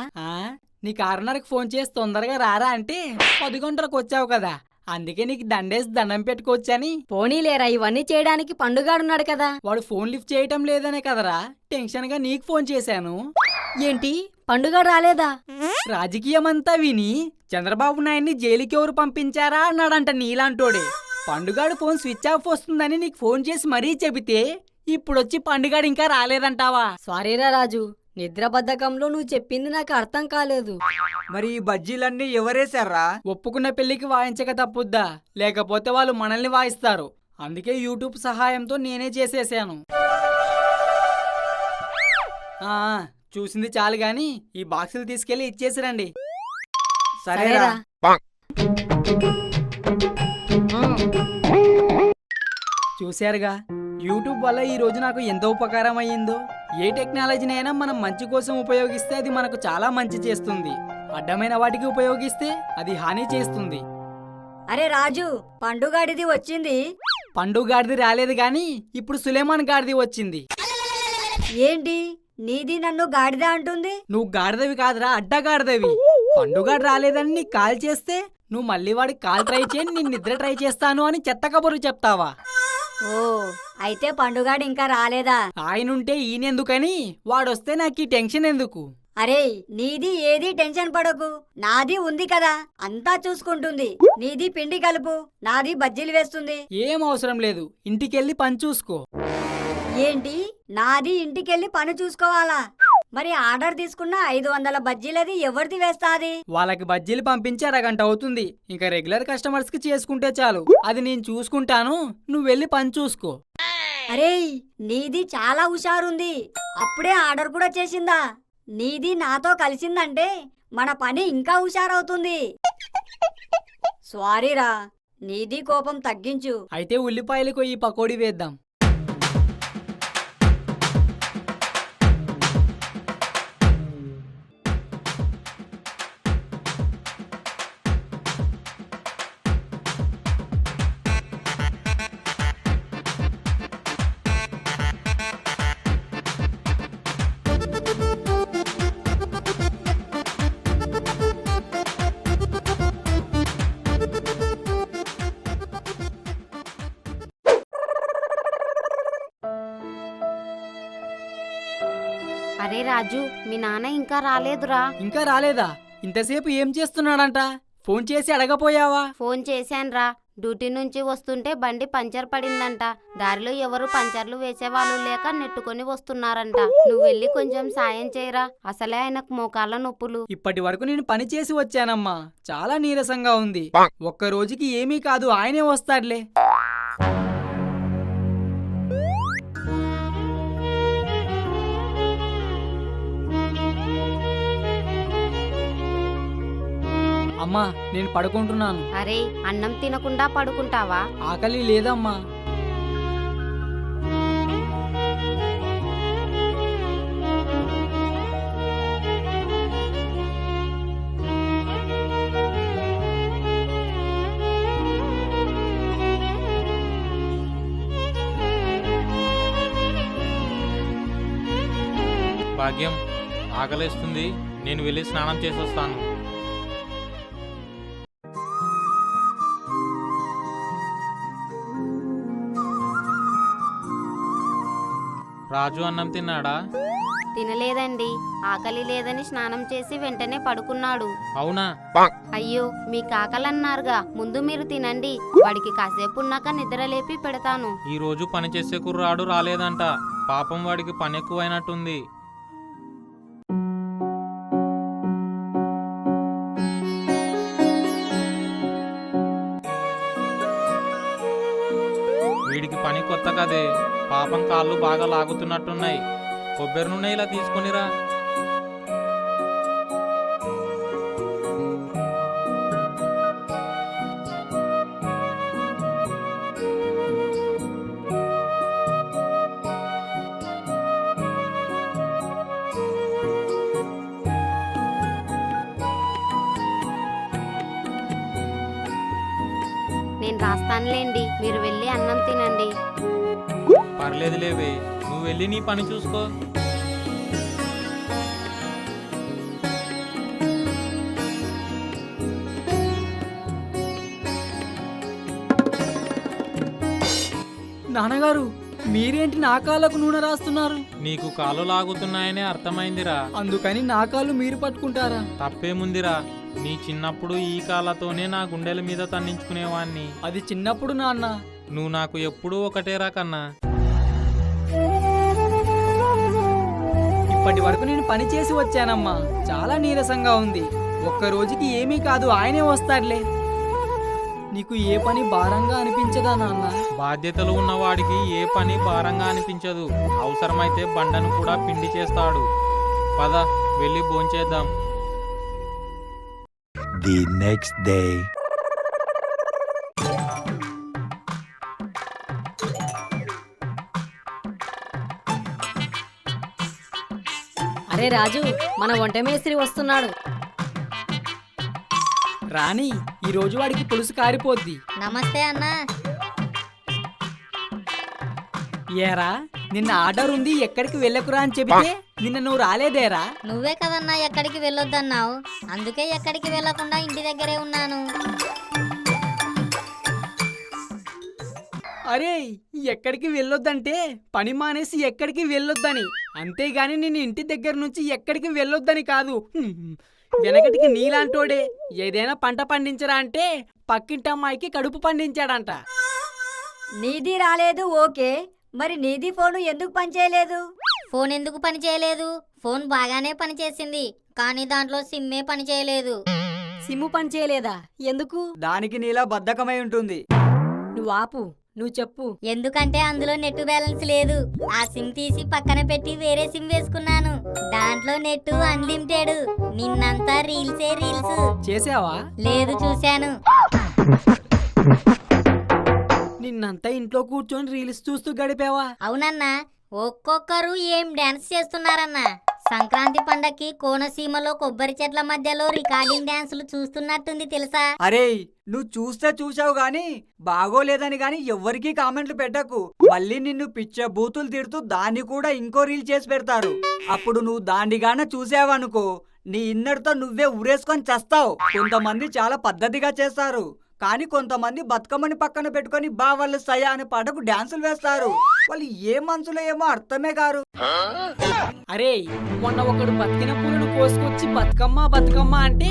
నీ 6:30కి ఫోన్ చేసి తొందరగా రారా అంటే 10 గంటలకు వచ్చావు కదా, అందుకే నీకు దండేసి దండం పెట్టుకోవచ్చని.
పోనీలేరా, ఇవన్నీ చేయడానికి పండుగాడున్నాడు కదా.
వాడు ఫోన్ లిఫ్ట్ చేయటం లేదనే కదరా టెన్షన్ గా నీకు ఫోన్ చేశాను.
ఏంటి, పండుగాడు రాలేదా?
రాజకీయమంతా విని చంద్రబాబు నాయుడిని జైలుకి ఎవరు పంపించారా అన్నాడంట నీలాంటోడే. పండుగాడు ఫోన్ స్విచ్ ఆఫ్ వస్తుందని నీకు ఫోన్ చేసి మరీ చెబితే ఇప్పుడొచ్చి పండుగాడు ఇంకా రాలేదంటావా?
సారీరా రాజు, నిద్ర బద్ధకంలో నువ్వు చెప్పింది నాకు అర్థం కాలేదు.
మరి ఈ బజ్జీలన్నీ ఎవరేశారా?
ఒప్పుకున్న పెళ్లికి వాయించక తప్పుద్దా, లేకపోతే వాళ్ళు మనల్ని వాయిస్తారు. అందుకే యూట్యూబ్ సహాయంతో నేనే చేసేసాను. చూసింది చాలు గాని ఈ బాక్సులు తీసుకెళ్లి ఇచ్చేసిరండి.
సరేరా.
చూశారుగా, యూట్యూబ్ వల్ల ఈ రోజు నాకు ఎంత ఉపకారం అయ్యిందో. ఏ టెక్నాలజీనైనా మనం మంచి కోసం ఉపయోగిస్తే అది మనకు చాలా మంచి చేస్తుంది. అడ్డమైన వాటికి ఉపయోగిస్తే అది హాని చేస్తుంది.
అరే రాజు, పండుగాడిది వచ్చింది.
పండుగాడిది రాలేదు గాని ఇప్పుడు సులేమాన్ గాడిది వచ్చింది.
ఏంటి, నీది నన్ను గాడిద అంటుంది?
నువ్వు గాడిదవి కాదురా, అడ్డగాడిదవి. పండుగాడు రాలేదని నీకు కాల్ చేస్తే నువ్వు మళ్ళీ వాడికి కాల్ ట్రై చేయని నేను నిద్ర ట్రై చేస్తాను అని చెత్త కబుర్లు చెప్తావా?
ఓ, అయితే పండుగాడు ఇంకా రాలేదా?
ఆయనుంటే ఈయనెందుకని, వాడొస్తే నాకు ఈ టెన్షన్ ఎందుకు?
అరే నీది ఏది టెన్షన్ పడకు, నాది ఉంది కదా, అంతా చూసుకుంటుంది. నీది పిండి కలుపు, నాది బజ్జీలు వేస్తుంది.
ఏం అవసరం లేదు, ఇంటికెళ్ళి పని చూసుకో.
ఏంటి, నాది ఇంటికెళ్ళి పని చూసుకోవాలా? మరి ఆర్డర్ తీసుకున్న 500 బజ్జీలది ఎవరిది వేస్తాది?
వాళ్ళకి బజ్జీలు పంపించి అరగంట అవుతుంది. ఇంకా రెగ్యులర్ కస్టమర్స్ కి చేసుకుంటే చాలు. అది నేను చూసుకుంటాను, నువ్వు వెళ్ళి పని చూసుకో.
అరే నీది చాలా హుషారుంది, అప్పుడే ఆర్డర్ కూడా చేసిందా? నీది నాతో కలిసిందంటే మన పని ఇంకా హుషారవుతుంది. సారీరా, నీది కోపం తగ్గించు.
అయితే ఉల్లిపాయలకు ఈ పకోడీ వేద్దాం.
అరే రాజు, మీ నాన్న ఇంకా రాలేదురా.
ఇంకా రాలేదా? ఇంతసేపు ఏం చేస్తున్నాడంట? ఫోన్ చేసి అడగపోయావా?
ఫోన్ చేశాన్రా. డ్యూటీ నుంచి వస్తుంటే బండి పంచర్ పడిందంట. దారిలో ఎవరు పంచర్లు వేసేవాళ్ళు లేక నెట్టుకొని వస్తున్నారంట. నువ్వు వెళ్ళి కొంచెం సాయం చేయరా, అసలే ఆయనకు మోకాళ్ళ నొప్పులు.
ఇప్పటి వరకు నేను పని చేసి వచ్చానమ్మా, చాలా నీరసంగా ఉంది. ఒక్క రోజుకి ఏమీ కాదు, ఆయనే వస్తాడులే. అమ్మా, నేను పడుకుంటున్నాను.
అరే అన్నం తినకుండా పడుకుంటావా?
ఆకలి లేదమ్మా.
భాగ్యం, ఆకలేస్తుంది, నేను వెళ్ళి స్నానం చేసి వస్తాను. రాజు అన్నం తిన్నాడా?
తినలేదండి, ఆకలి లేదని స్నానం చేసి వెంటనే పడుకున్నాడు.
అవునా?
అయ్యో, మీ కాకలన్నారుగా, ముందు మీరు తినండి, వాడికి కాసేపు ఉన్నాక నిద్ర లేపి పెడతాను.
ఈ రోజు పని చేసే కుర్రాడు రాలేదంట. పాపం, వాడికి పని ఎక్కువైనట్టుంది. వీడికి పని కొత్త కదే, పాపం కాళ్ళు బాగా లాగుతున్నట్టున్నాయి. కొబ్బరి నూనె ఇలా తీసుకొనిరా.
నేను రాస్తానులేండి, మీరు వెళ్ళి అన్నం తినండి.
పర్లేదు లేవే, నువ్వు వెళ్ళి నీ పని చూసుకో.
నాన్నగారు, మీరేంటి నా కాళ్ళకు నూనె రాస్తున్నారు?
నీకు కాళ్ళు లాగుతున్నాయనే అర్థమైందిరా.
అందుకని నా కాళ్ళు మీరు పట్టుకుంటారా?
తప్పేముందిరా, నీ చిన్నప్పుడు ఈ కాళ్ళతోనే నా గుండెల మీద తన్నించుకునేవాణ్ణి.
అది చిన్నప్పుడు నాన్న.
నువ్వు నాకు ఎప్పుడూ ఒకటేరా కన్నా.
ఇప్పటి వరకు నేను పని చేసి వచ్చానమ్మా, చాలా నీరసంగా ఉంది. ఒక్క రోజుకి ఏమీ కాదు, ఆయనే వస్తాడులే. నీకు ఏ పని భారంగా అనిపించదా నాన్న?
బాధ్యతలు ఉన్నవాడికి ఏ పని భారంగా అనిపించదు. అవసరమైతే బండను కూడా పిండి చేస్తాడు. పద, వెళ్ళి భోంచేద్దాం.
The next day.
అరే రాజు, మన వంట మేస్త్రి వస్తున్నాడు.
రాణి, ఈ రోజు వాడికి పులుసు కారిపోద్ది.
నమస్తే అన్నా.
ఏరా, నిన్న ఆర్డర్ ఉంది, ఎక్కడికి వెళ్ళకురా అని చెబితే నిన్న నువ్వు రాలేదేరా?
నువ్వే కదన్నా ఎక్కడికి వెళ్ళొద్దన్నావు, అందుకే ఎక్కడికి వెళ్ళకుండా ఇంటి దగ్గరే ఉన్నాను.
అరే ఎక్కడికి వెళ్ళొద్దంటే పని మానేసి ఎక్కడికి వెళ్ళొద్దని, అంతేగాని నేను ఇంటి దగ్గర నుంచి ఎక్కడికి వెళ్ళొద్దని కాదు. వెనకటికి నీలాంటోడే ఏదైనా పంట పండించరా అంటే పక్కింటి అమ్మాయికి కడుపు పండించాడంట.
నీది రాలేదు ఓకే, మరి నీది ఫోను ఎందుకు పనిచేయలేదు?
ఫోన్ ఎందుకు పని చేయలేదు? ఫోన్ బాగానే పనిచేసింది, కానీ దాంట్లో సిమ్మే పని చేయలేదు.
సిమ్ము పని చేయలేదా? ఎందుకు?
దానికి నీలా బద్ధకమై ఉంటుంది.
నువ్వు ఆపు, నువ్వు చెప్పు.
ఎందుకంటే అందులో నెట్ బ్యాలెన్స్ లేదు. ఆ సిమ్ తీసి పక్కన పెట్టి వేరే సిమ్ వేసుకున్నాను. దాంట్లో నెట్ అన్లిమిటెడ్. నిన్నంతా రీల్సే రీల్స్.
చేసావా?
లేదు, చూశాను.
నిన్నంతా ఇంట్లో కూర్చొని రీల్స్ చూస్తూ గడిపావా?
అవునన్నా, ఒక్కొక్కరు ఏం డాన్స్ చేస్తున్నారన్నా. సంక్రాంతి పండక్కి కోనసీమలో కొబ్బరి చెట్ల మధ్యలో రికార్డింగ్ డాన్సులు చూస్తున్నట్టుంది తెలుసా?
అరే నువ్వు చూస్తే చూసావు గాని బాగోలేదని గాని ఎవ్వరికీ కామెంట్లు పెట్టకు. మళ్ళీ నిన్ను పిచ్చ బూతులు తిడుతూ దాన్ని కూడా ఇంకో రీల్ చేసి పెడతారు. అప్పుడు నువ్వు దాన్నిగాన చూసావనుకో, నీ ఇన్నడితో నువ్వే ఉరేసుకొని చస్తావు. కొంతమంది చాలా పద్ధతిగా చేస్తారు, కానీ కొంతమంది బతుకమ్మని పక్కన పెట్టుకొని బావళ్ళు సయ అనే పాటకు డాన్సులు వేస్తారు. వాళ్ళు ఏ మనసులో ఏమో అర్థమే కారు.
అరే మొన్న ఒకడు బతికిన పూలను కోసుకొచ్చి బతుకమ్మ బతుకమ్మ అంటే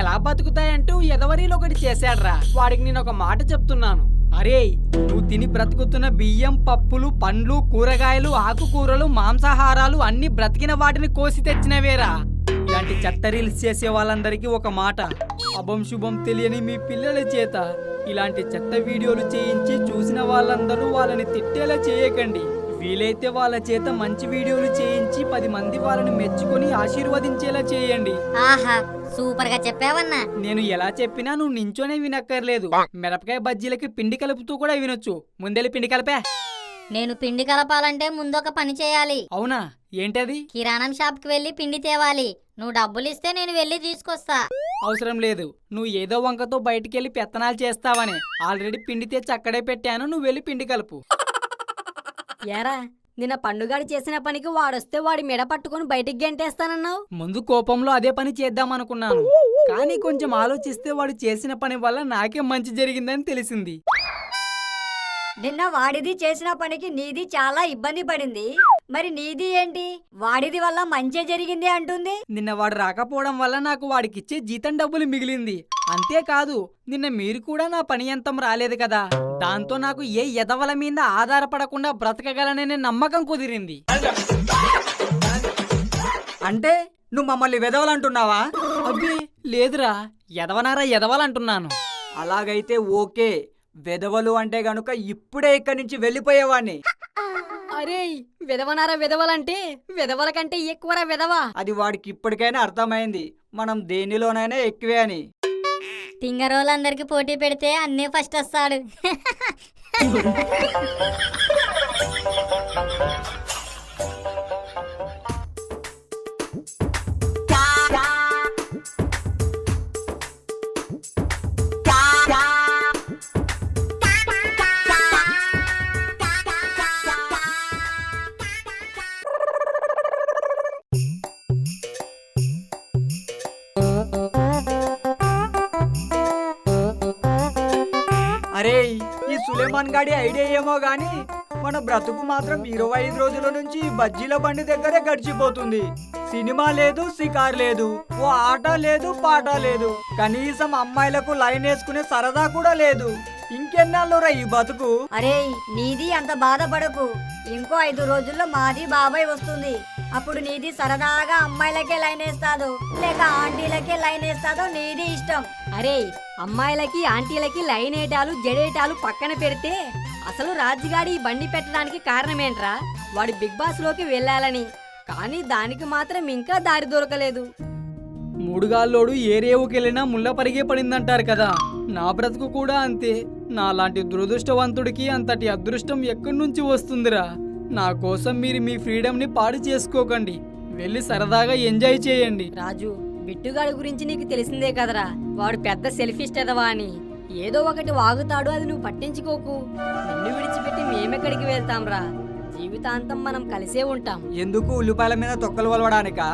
ఎలా బతుకుతాయంటూ ఎదవరీలో ఒకటి చేశాడ్రా. వాడికి నేను ఒక మాట చెప్తున్నాను. అరే నువ్వు తిని బ్రతుకుతున్న బియ్యం, పప్పులు, పండ్లు, కూరగాయలు, ఆకుకూరలు, మాంసాహారాలు అన్ని బ్రతికిన వాటిని కోసి తెచ్చినవేరా. ఇలాంటి చెత్త రీల్స్ చేసే వాళ్ళందరికీ ఒక మాట, అభం శుభం తెలియని మీ పిల్లల చేత ఇలాంటి చెత్త వీడియోలు చేయించి చూసిన వాళ్ళందరూ వాళ్ళని తిట్టేలా చేయకండి. వీలైతే వాళ్ళ చేత మంచి వీడియోలు చేయించి 10 మంది వాళ్ళని మెచ్చుకొని ఆశీర్వదించేలా చేయండి.
ఆహా, సూపర్ గా చెప్పావన్నా.
నేను ఎలా చెప్పినా నువ్వు నించోనే వినక్కర్లేదు. మిరపకాయ బజ్జీలకి పిండి కలుపుతూ కూడా వినొచ్చు. ముందెళ్ళి పిండి కలిపే.
నేను పిండి కలపాలంటే ముందొక పని చేయాలి.
అవునా? ఏంటది?
కిరాణం షాప్ కి వెళ్లి పిండి తేవాలి. నువ్వు డబ్బులు ఇస్తే నేను వెళ్లి తీసుకొస్తా.
అవసరం లేదు, నువ్వు ఏదో వంకతో బయటికెళ్ళి పెత్తనాలు చేస్తావని. ఆల్రెడీ పిండి తెచ్చి అక్కడే పెట్టాను, నువ్వు వెళ్ళి పిండి కలుపు.
ఏరా నిన్న పండుగాడు చేసిన పనికి వాడొస్తే వాడి మెడ పట్టుకొని బయటికి గెంటేస్తానన్నావు.
ముందు కోపంలో అదే పని చేద్దామనుకున్నాను, కానీ కొంచెం ఆలోచిస్తే వాడు చేసిన పని వల్ల నాకే మంచి జరిగిందని తెలిసింది.
నిన్న వాడిది చేసిన పనికి నీది చాలా ఇబ్బంది పడింది, మరి నీది ఏంటి? వాడిది వల్ల మంచి జరిగింది అంటుంది.
నిన్న వాడు రాకపోవడం వల్ల నాకు వాడికిచ్చే జీతం డబ్బులు మిగిలింది. అంతేకాదు నిన్న మీరు కూడా నా పని ఎంతం రాలేదు కదా, దాంతో నాకు ఏ ఎదవల మీద ఆధారపడకుండా బ్రతకగలననే నమ్మకం కుదిరింది.
అంటే నువ్వు మమ్మల్ని వెదవలంటున్నావా?
అబ్బే లేదురా, ఎదవనారా ఎదవలంటున్నాను.
అలాగైతే ఓకే, వెదవలు అంటే గనుక ఇప్పుడే ఇక్కడి నుంచి వెళ్ళిపోయేవాడిని.
అరే విధవనారా విధవలంటే విధవల కంటే ఎక్కువరా విధవా.
అది వాడికి ఇప్పటికైనా అర్థమైంది, మనం దేనిలోనైనా ఎక్కువే అని.
తింగరోళ్ళందరికి పోటీ పెడితే అన్నీ ఫస్ట్ వస్తాడు.
అరే ఈ సులేమాన్ గాడి ఐడియా ఏమో గాని మన బ్రతుకు మాత్రం 25 రోజుల నుంచి బజ్జీల బండి దగ్గరే గడిచిపోతుంది. సినిమా లేదు, షికార్ లేదు, ఓ ఆట లేదు, పాట లేదు, కనీసం అమ్మాయిలకు లైన్ వేసుకునే సరదా కూడా లేదు. ఇంకెన్నాళ్ళురా ఈ బతుకు?
అరే నీది అంత బాధపడకు, ఇంకో 5 రోజుల్లో మాది బాబాయ్ వస్తుంది. అప్పుడు నీది సరదాగా అమ్మాయిలకే లైన్ వేస్తాదో లేక ఆంటీలకే లైన్ వేస్తాదో నీది ఇష్టం.
అరే అమ్మాయిలకి ఆంటీలకి లైన్ ఏటాలు జడేటాలు పక్కన పెడితే అసలు రాజుగాడి ఈ బండి పెట్టడానికి కారణమేంట్రా? వాడి బిగ్ బాస్ లోకి వెళ్ళాలని, కానీ దానికి మాత్రం ఇంకా దారి దొరకలేదు.
మూడుగాల్లోడు ఏ రేవుకెళ్ళినా ముళ్ళ పరిగే పడిందంటారు కదా, నా బ్రతుకు కూడా అంతే. నాలాంటి దురదృష్టవంతుడికి అంతటి అదృష్టం ఎక్కడి నుంచి వస్తుందిరా? నా కోసం మీరు మీ ఫ్రీడమ్ని పాడు చేసుకోకండి, వెళ్ళి సరదాగా ఎంజాయ్ చేయండి.
రాజు బిట్టుగాడి గురించి నీకు తెలిసిందే కదరా, వాడు పెద్ద సెల్ఫిస్ట్ ఎదవా అని. ఏదో ఒకటి వాగుతాడు, అది నువ్వు పట్టించుకోకు. నిన్ను విడిచిపెట్టి మేమెక్కడికి వెళ్తాంరా? జీవితాంతం మనం కలిసే ఉంటాం.
ఎందుకు ఉల్లిపాయల మీద తొక్కలు వలవడానికా?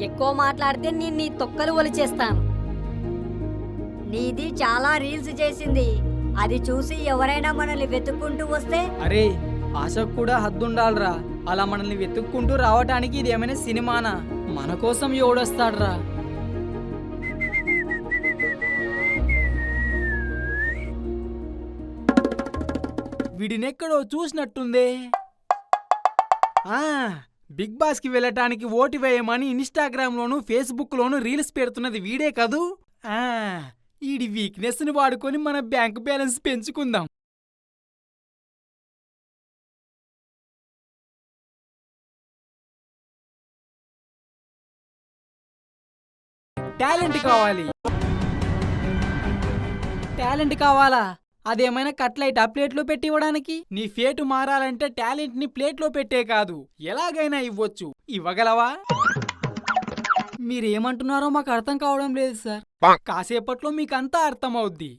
ఎక్కువ మాట్లాడితే నేను నీ తొక్కలు ఒలిచేస్తాను.
నీది చాలా రీల్స్ చేసింది, అది చూసి ఎవరైనా మనల్ని వెతుక్కుంటూ వస్తే?
అరే ఆశకు కూడా హద్దుండాలరా. అలా మనల్ని వెతుక్కుంటూ రావటానికి ఇది ఏమైనా సినిమానా? మన కోసం ఎవడొస్తాడ్రా?
వీడినెక్కడో చూసినట్టుందే. బిగ్ బాస్ కి వెళ్ళటానికి ఓటు వేయమని ఇన్స్టాగ్రామ్ లోను ఫేస్బుక్ లోను రీల్స్ పెడుతున్నది వీడే కదూ. ఈడి వీక్నెస్ ని వాడుకొని మన బ్యాంక్ బ్యాలెన్స్ పెంచుకుందాం. టాలెంట్ కావాలి.
టాలెంట్ కావాలా? అదేమైనా కట్లైట్ ప్లేట్లో పెట్టి ఇవ్వడానికి?
నీ ఫేటు మారాలంటే టాలెంట్ ని ప్లేట్లో పెట్టే కాదు, ఎలాగైనా ఇవ్వచ్చు. ఇవ్వగలవా?
మీరేమంటున్నారో మాకు అర్థం కావడం లేదు సార్.
కాసేపట్లో మీకంతా అర్థమవుద్ది.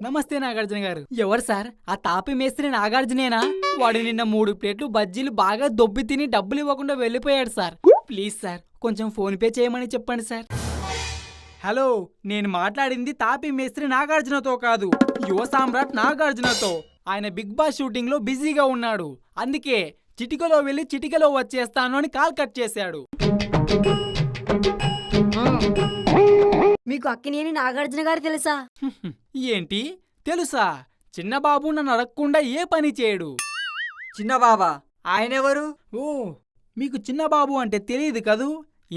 నమస్తే నాగార్జున గారు.
ఎవరు సార్? ఆ తాపి మేస్త్రి నాగార్జునేనా? వాడు నిన్న 3 ప్లేట్లు బజ్జీలు బాగా దొబ్బి తిని డబ్బులు ఇవ్వకుండా వెళ్ళిపోయాడు సార్. ప్లీజ్ సార్ కొంచెం ఫోన్ పే చేయమని చెప్పండి సార్.
హలో, నేను మాట్లాడింది తాపి మేస్త్రి నాగార్జునతో కాదు, యువ సామ్రాట్ నాగార్జునతో. ఆయన బిగ్ బాస్ షూటింగ్ లో బిజీగా ఉన్నాడు, అందుకే చిటికలో వెళ్ళి చిటికలో వచ్చేస్తాను అని కాల్ కట్ చేశాడు.
మీకు అక్కినేని నాగార్జున గారు తెలుసా?
ఏంటి తెలుసా? చిన్నబాబు నన్ను అడగకుండా ఏ పని చేయడు.
చిన్నబాబా ఆయనెవరు?
ఓ, మీకు చిన్నబాబు అంటే తెలియదు కదూ.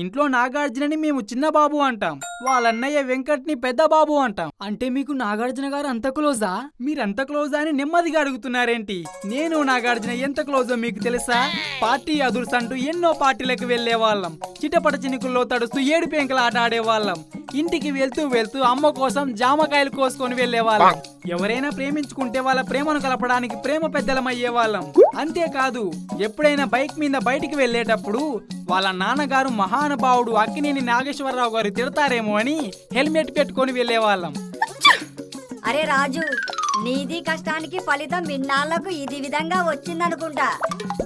ఇంట్లో నాగార్జునని మేము చిన్నబాబు అంటాం, వాళ్ళన్నయ్య వెంకట్ని పెద్ద బాబు అంటాం.
అంటే మీకు నాగార్జున గారు అంత క్లోజా?
మీరంత క్లోజా అని నెమ్మదిగా అడుగుతున్నారేంటి? నేను నాగార్జున ఎంత క్లోజో మీకు తెలుసా? పార్టీ అదుర్స్ అంటూ ఎన్నో పార్టీలకు వెళ్లే వాళ్ళం, చిటపట చినుకుల్లో తడుస్తూ ఏడు పెంకల ఆట ఆడేవాళ్ళం, ఇంటికి వెళ్తూ వెళ్తూ అమ్మ కోసం జామకాయలు కోసుకొని వెళ్లేవాళ్ళం. ఎవరైనా ప్రేమించుకుంటే వాళ్ళ ప్రేమను కలపడానికి ప్రేమ పెద్దలమయ్యేవాళ్ళం. అంతేకాదు, ఎప్పుడైనా బైక్ మీద బయటికి వెళ్లేటప్పుడు వాళ్ళ నాన్నగారు మహానుభావుడు అక్కినేని నాగేశ్వరరావు గారు తిడతారేమో అని హెల్మెట్ పెట్టుకొని వెళ్లేవాళ్ళం.
అరే రాజు, నీది కష్టానికి ఫలితం ఇన్నాళ్లకు ఇది విధంగా వచ్చిందనుకుంటా.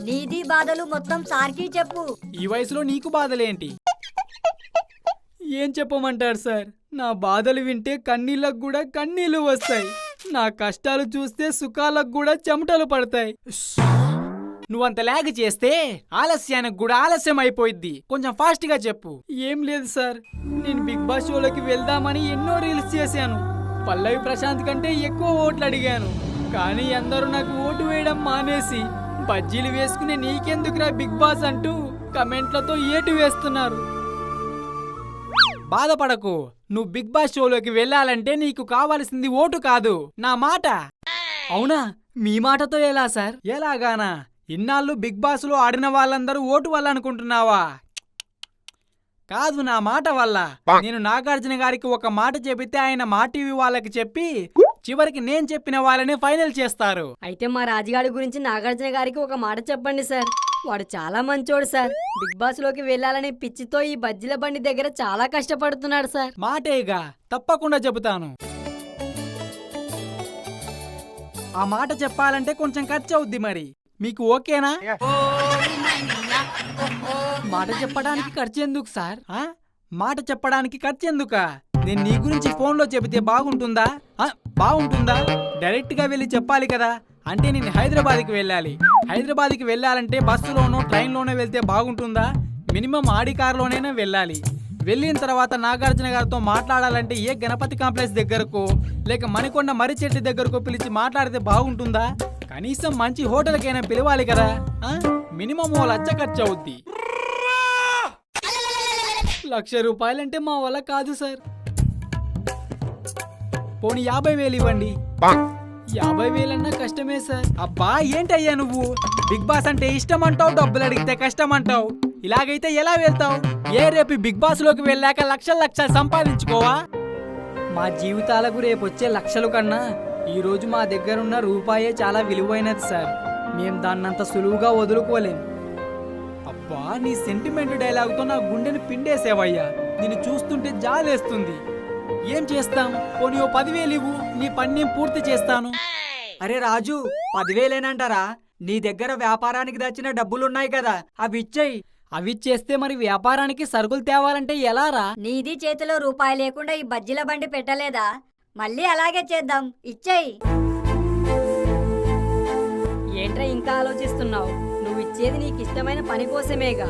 నీది బాధలు మొత్తం సార్కి చెప్పు.
ఈ వయసులో నీకు బాధలేంటి?
ఏం చెప్పమంటారు సార్? నా బాధలు వింటే కన్నీళ్ళకు కూడా కన్నీళ్లు వస్తాయి, నా కష్టాలు చూస్తే సుఖాలకు కూడా చెమటలు పడతాయి.
నువ్వంత లాగ్ చేస్తే ఆలస్యానికి కూడా ఆలస్యం అయిపోయిద్ది. కొంచెం ఫాస్ట్ గా చెప్పు.
ఏం లేదు సార్, నేను బిగ్ బాస్ షోలోకి వెళ్దామని ఎన్నో రీల్స్ చేశాను. పల్లవి ప్రశాంత్ కంటే ఎక్కువ ఓట్లు అడిగాను, కానీ అందరూ నాకు ఓటు వేయడం మానేసి బజ్జీలు వేసుకునే నీకెందుకురా బిగ్ బాస్ అంటూ కమెంట్లతో ఏటు వేస్తున్నారు.
బాధపడకు, నువ్వు బిగ్ బాస్ షోలోకి వెళ్ళాలంటే నీకు కావాల్సింది ఓటు కాదు, నా మాట.
అవునా? మీ మాటతో ఎలా సార్?
ఎలాగానా? ఇన్నాళ్ళు బిగ్ బాస్ లో ఆడిన వాళ్ళందరూ ఓటు వల్ల అనుకుంటున్నావా? కాదు, నా మాట వల్ల. నేను నాగార్జున గారికి ఒక మాట చెబితే ఆయన మా టీవీ వాళ్ళకి చెప్పి చివరికి నేను చెప్పిన వాళ్ళనే ఫైనల్ చేస్తారు.
అయితే మా రాజుగాడి గురించి నాగార్జున గారికి ఒక మాట చెప్పండి సార్. వాడు చాలా మంచోడు సార్. బిగ్ బాస్ లోకి వెళ్ళాలనే పిచ్చితో ఈ బజ్జీల బండి దగ్గర చాలా కష్టపడుతున్నాడు సార్.
మాటేగా, తప్పకుండా చెబుతాను. ఆ మాట చెప్పాలంటే కొంచెం ఖర్చు అవుద్ది, మరి మీకు ఓకేనా?
మాట చెప్పడానికి ఖర్చు ఎందుకు సార్?
మాట చెప్పడానికి ఖర్చు ఎందుకా? నేను నీ గురించి ఫోన్లో చెబితే బాగుంటుందా? బాగుంటుందా? డైరెక్ట్ గా వెళ్ళి చెప్పాలి కదా. అంటే నేను హైదరాబాద్కి వెళ్ళాలి. హైదరాబాద్కి వెళ్ళాలంటే బస్సులోనో ట్రైన్లోనో వెళ్తే బాగుంటుందా? మినిమం ఆడి కారులోనైనా వెళ్ళాలి. వెళ్ళిన తర్వాత నాగార్జున గారితో మాట్లాడాలంటే ఏ గణపతి కాంప్లెక్స్ దగ్గరకో లేక మణికొండ మర్రి చెట్టు దగ్గరకో పిలిచి మాట్లాడితే బాగుంటుందా? కనీసం మంచి హోటల్కైనా పిలవాలి కదా. మినిమం 1,00,000 ఖర్చు అవుద్ది.
1,00,000 రూపాయలంటే మా వల్ల కాదు సార్.
పోనీ 50,000 ఇవ్వండి.
50,000 కష్టమే సార్.
అబ్బా ఏంటయ్యా నువ్వు? బిగ్ బాస్ అంటే ఇష్టం అంటావు, డబ్బులు అడిగితే కష్టం అంటావు. ఇలాగైతే ఎలా వెళ్తావు? రేపు బిగ్ బాస్ లోకి వెళ్ళాక లక్షలు సంపాదించుకోవా?
మా జీవితాలకు రేపు వచ్చే లక్షల కన్నా ఈ రోజు మా దగ్గరున్న రూపాయే చాలా విలువైనది సార్. మేం దాన్నంత సులువుగా వదులుకోలేం.
అబ్బా, నీ సెంటిమెంట్ డైలాగ్తో నా గుండెని పిండేసేవయ్యా. నిన్ను చూస్తుంటే జాలేస్తుంది. ఏం చేస్తాం? పోనీ 10,000 ఇవ్వు, నీ పని నేను పూర్తి చేస్తాను.
అరే రాజు, 10,000 నీ దగ్గర వ్యాపారానికి దచ్చిన డబ్బులున్నాయి కదా, అవి ఇచ్చేయి.
అవి చేస్తే మరి వ్యాపారానికి సరుకులు తేవాలంటే ఎలా రా?
నీది చేతిలో రూపాయి లేకుండా ఈ బజ్జీల బండి పెట్టలేదా? మళ్ళీ అలాగే చేద్దాం, ఇచ్చేయి.
ఏంట్రా ఇంకా ఆలోచిస్తున్నావు? నువ్వు ఇచ్చేది నీకు ఇష్టమైన పని కోసమేగా.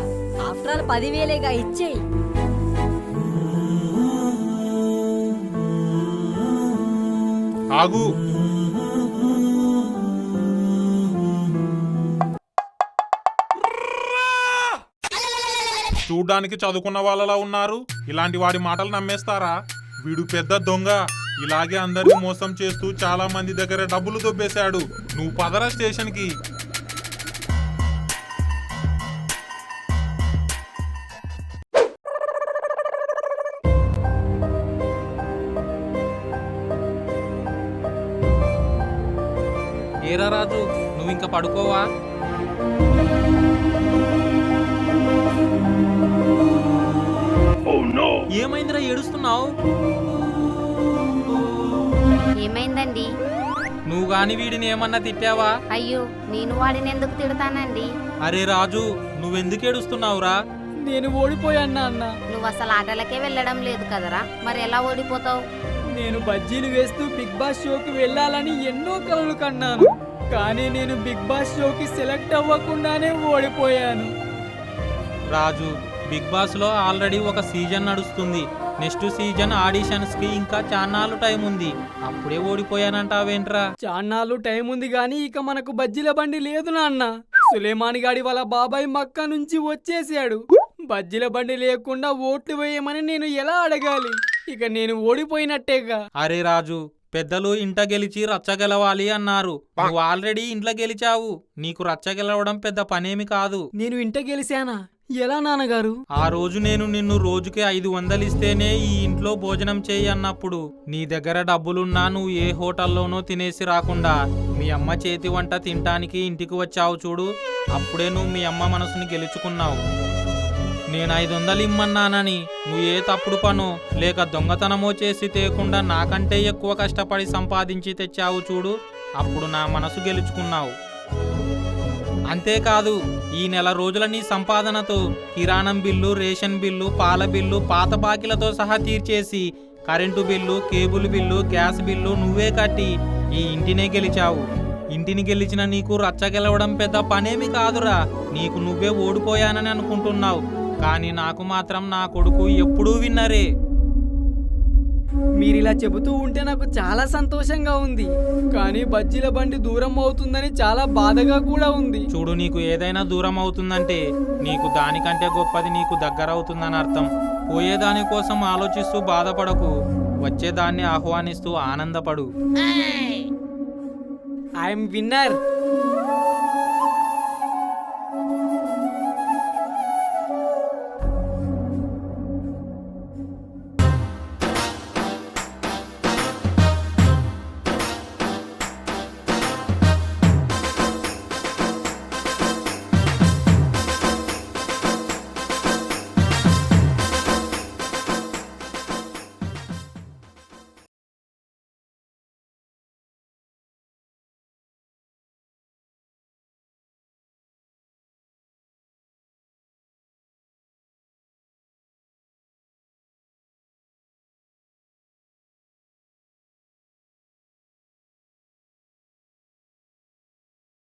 ఆఫ్టర్ ఆల్ 10,000గా, ఇచ్చేయి.
ఆగు. చూడ్డానికి చదువుకున్న వాళ్ళలా ఉన్నారు, ఇలాంటి వాడి మాటలు నమ్మేస్తారా? వీడు పెద్ద దొంగ. ఇలాగే అందరినీ మోసం చేస్తూ చాలా మంది దగ్గర డబ్బులు దొబ్బేశాడు. నువ్వు పదరా స్టేషన్కి.
ఏరా రాజు, నువ్వు ఇంకా పడుకోవా? ఏమైందిరా ఏడుస్తున్నావు?
ఏమైందండి?
నువ్వు గాని వీడిని ఏమన్నా తిట్టావా?
అయ్యో, నేను వాడిని ఎందుకు తిడతానండి?
అరే రాజు, నువ్వెందుకు ఏడుస్తున్నావురా?
నేను ఓడిపోయాను నాన్న.
నువ్వు అసలు ఆటలకే వెళ్ళడం లేదు కదరా, మరి ఎలా ఓడిపోతావు?
నేను బజ్జీలు వేస్తూ బిగ్ బాస్ షోకి వెళ్ళాలని ఎన్నో కలలు కన్నాను, కానీ నేను బిగ్ బాస్ షోకి సెలెక్ట్ అవ్వకుండానే ఓడిపోయాను.
రాజు, బిగ్ బాస్ లో ఆల్రెడీ ఒక సీజన్ నడుస్తుంది. నెక్స్ట్ సీజన్ ఆడిషన్స్ కి ఇంకా చాన్నాళ్ళు టైం ఉంది. అప్పుడే ఓడిపోయానంటావేంట్రా?
చాన్నాళ్ళు టైం ఉంది గాని ఇక మనకు బజ్జీల బండి లేదు నాన్న. సులేమాని గాడి వాళ్ళ బాబాయ్ మక్కా నుంచి వచ్చేసాడు. బజ్జీల బండి లేకుండా ఓట్లు వేయమని నేను ఎలా అడగాలి? ఇక నేను ఓడిపోయినట్టేగా.
అరే రాజు, పెద్దలు ఇంట గెలిచి రచ్చ గెలవాలి అన్నారు. నువ్వు ఆల్రెడీ ఇంట్లో గెలిచావు. నీకు రచ్చ గెలవడం పెద్ద పనేమి కాదు.
నేను ఇంట గెలిచానా? ఎలా నాన్నగారు?
ఆ రోజు నేను నిన్ను రోజుకి 500 ఇస్తేనే ఈ ఇంట్లో భోజనం చేయి అన్నప్పుడు నీ దగ్గర డబ్బులున్నా నువ్వు ఏ హోటల్లోనో తినేసి రాకుండా మీ అమ్మ చేతి వంట తినటానికి ఇంటికి వచ్చావు చూడు. అప్పుడే నువ్వు మీ అమ్మ మనసుని గెలుచుకున్నావు. నేను 500 ఇమ్మన్నానని నువ్వు ఏ తప్పుడు పనో లేక దొంగతనమో చేసి తేకుండా నాకంటే ఎక్కువ కష్టపడి సంపాదించి తెచ్చావు చూడు. అప్పుడు నా మనసు గెలుచుకున్నావు. అంతేకాదు, ఈ నెల రోజుల నీ సంపాదనతో కిరాణం బిల్లు, రేషన్ బిల్లు, పాల బిల్లు, పాత బాకీలతో సహా తీర్చేసి current bill, cable bill, gas bill నువ్వే కట్టి ఈ ఇంటినే గెలిచావు. ఇంటిని గెలిచిన నీకు రచ్చ గెలవడం పెద్ద పనేమి కాదురా. నీకు నువ్వే ఓడిపోయానని అనుకుంటున్నావు, కానీ నాకు మాత్రం నా కొడుకు ఎప్పుడూ విన్నరే.
మీరిలా చెబుతూ ఉంటే నాకు చాలా సంతోషంగా ఉంది, కానీ బజ్జీల బండి దూరం అవుతుందని చాలా బాధగా కూడా ఉంది.
చూడు, నీకు ఏదైనా దూరం అవుతుందంటే నీకు దానికంటే గొప్పది నీకు దగ్గర అవుతుందని అర్థం. పోయేదాని కోసం ఆలోచిస్తూ బాధపడకు, వచ్చేదాన్ని ఆహ్వానిస్తూ ఆనందపడు.
I'm winner.